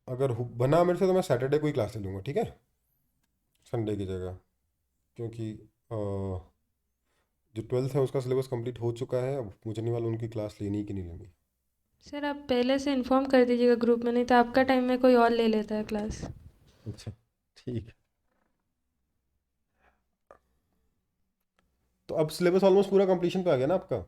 अगर बना मेरे से तो मैं सैटरडे को ही क्लास ले लूँगा, ठीक है, संडे की जगह। क्योंकि जो 12th है उसका सिलेबस कंप्लीट हो चुका है, अब मुझे नहीं मालूम उनकी क्लास लेनी कि नहीं लेनी।
सर आप पहले से इन्फॉर्म कर दीजिएगा ग्रुप में, नहीं तो आपका टाइम में कोई और ले लेता है क्लास।
अच्छा, ठीक है। तो अब सिलेबस ऑलमोस्ट पूरा कंप्लीशन पे आ गया ना आपका?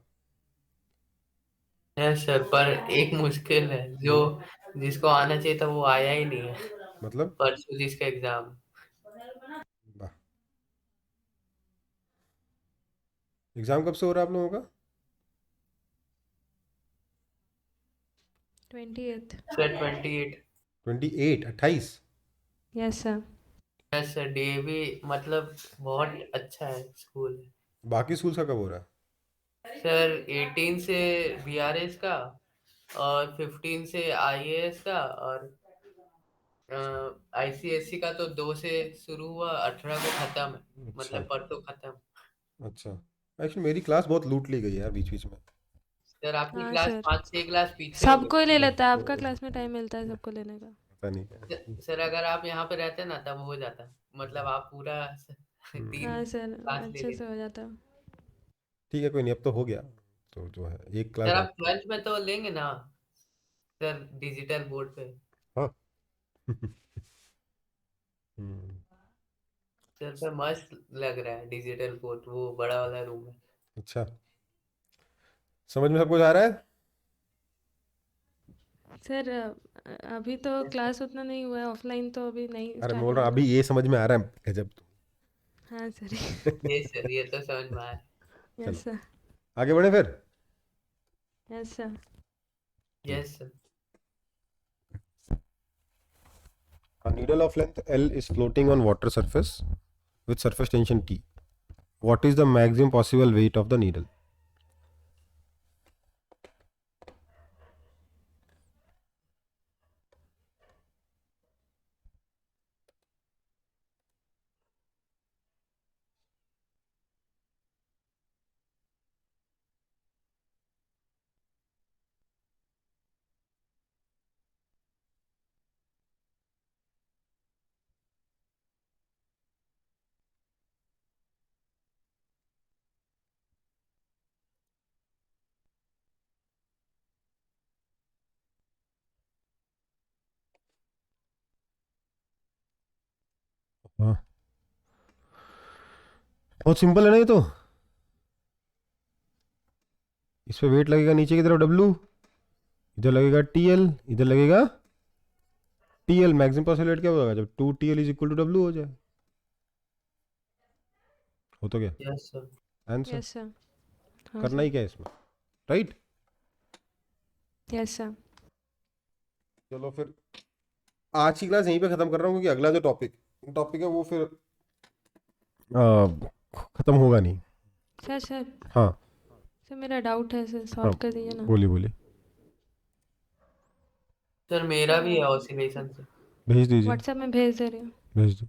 है सर, पर एक मुश्किल है जो जिसको आना चाहिए था वो आया ही नहीं है।
मतलब?
परसों जिसका एग्जाम।
वाह। एग्ज़ाम कब से हो रहा है आप लोगों का?
28th।
Sir 28।
28, 28?
Yes sir.
Yes sir, DAV मतलब बहुत अच्छा है स्कूल।
बाकी स्कूल्स का कब हो रहा है?
सर 18 से बीआरएस का, और 15 से आईएएस का, और आईसीएससी का तो 2 से शुरू हुआ, 18 को खत्म है,
अच्छा,
मतलब परसों खत्म।
अच्छा। एक्चुअली मेरी क्लास बहुत लूट ली गई यार बीच बीच में।
सर आपकी
हाँ
क्लास
सर,
5-6 क्लास पीछे हो
सबको ही ले
गई।
लेता है, आपका क्लास में टाइम मिलता है सबको लेने का।
पता नहीं क्या।
सर अगर आप यहाँ पे रहते ना तब हो जाता, मतलब आप पूरा 3
हाँ सर,
क्लास ले
अच्छे से
लेते।
हो जाता।
ठीक है, कोई नहीं, अब तो हो गया। तो जो है एक क्लास
सर
रह।
आप 12th में तो लेंगे ना सर, डिजिटल बोर्ड पे?
हाँ। हम्म,
सर पे मस्त लग रहा है डिजिटल बोर्ड, वो बड़ा वाला रूम है।
अच्छा, समझ में सब कुछ आ रहा है?
सर अभी तो क्लास उतना नहीं हुआ है, ऑफलाइन तो अभी नहीं
अरे मैं
स्टार्ट
बोल
हुआ
रहा
है
हूँ अभी
ना।
ये समझ में आ रहा है, गजब।
हाँ सर।
ये सर, ये तो समझ में आया।
यस
चलो
सर।
आगे बढ़े फिर।
Yes sir.
Yes sir.
A needle of length L is floating on water surface with surface tension T. What is the maximum possible weight of the needle? हाँ, बहुत सिंपल है ना ये तो। इस पे वेट लगेगा नीचे की तरफ W, इधर लगेगा TL, इधर लगेगा TL। मैक्सिमम पॉसिबल वेट क्या होगा जब 2TL is equal to W हो जाए? हो तो गया
yes sir.
Answer.
Yes sir. हाँ
करना
सर।
ही क्या है इसमें, राइट?
Yes sir.
चलो फिर आज की क्लास यहीं पे खत्म कर रहा हूँ, क्योंकि अगला जो टॉपिक है वो फिर खत्म होगा नहीं।
सर सर
हाँ,
सर मेरा डाउट है सर,
हाँ,
सॉल्व कर दीजिए ना।
बोलिए बोलिए,
सर मेरा भी है ऑसिलेशन से।
भेज दीजिए,
व्हाट्सएप में भेज दे रही हूँ।
भेज दो।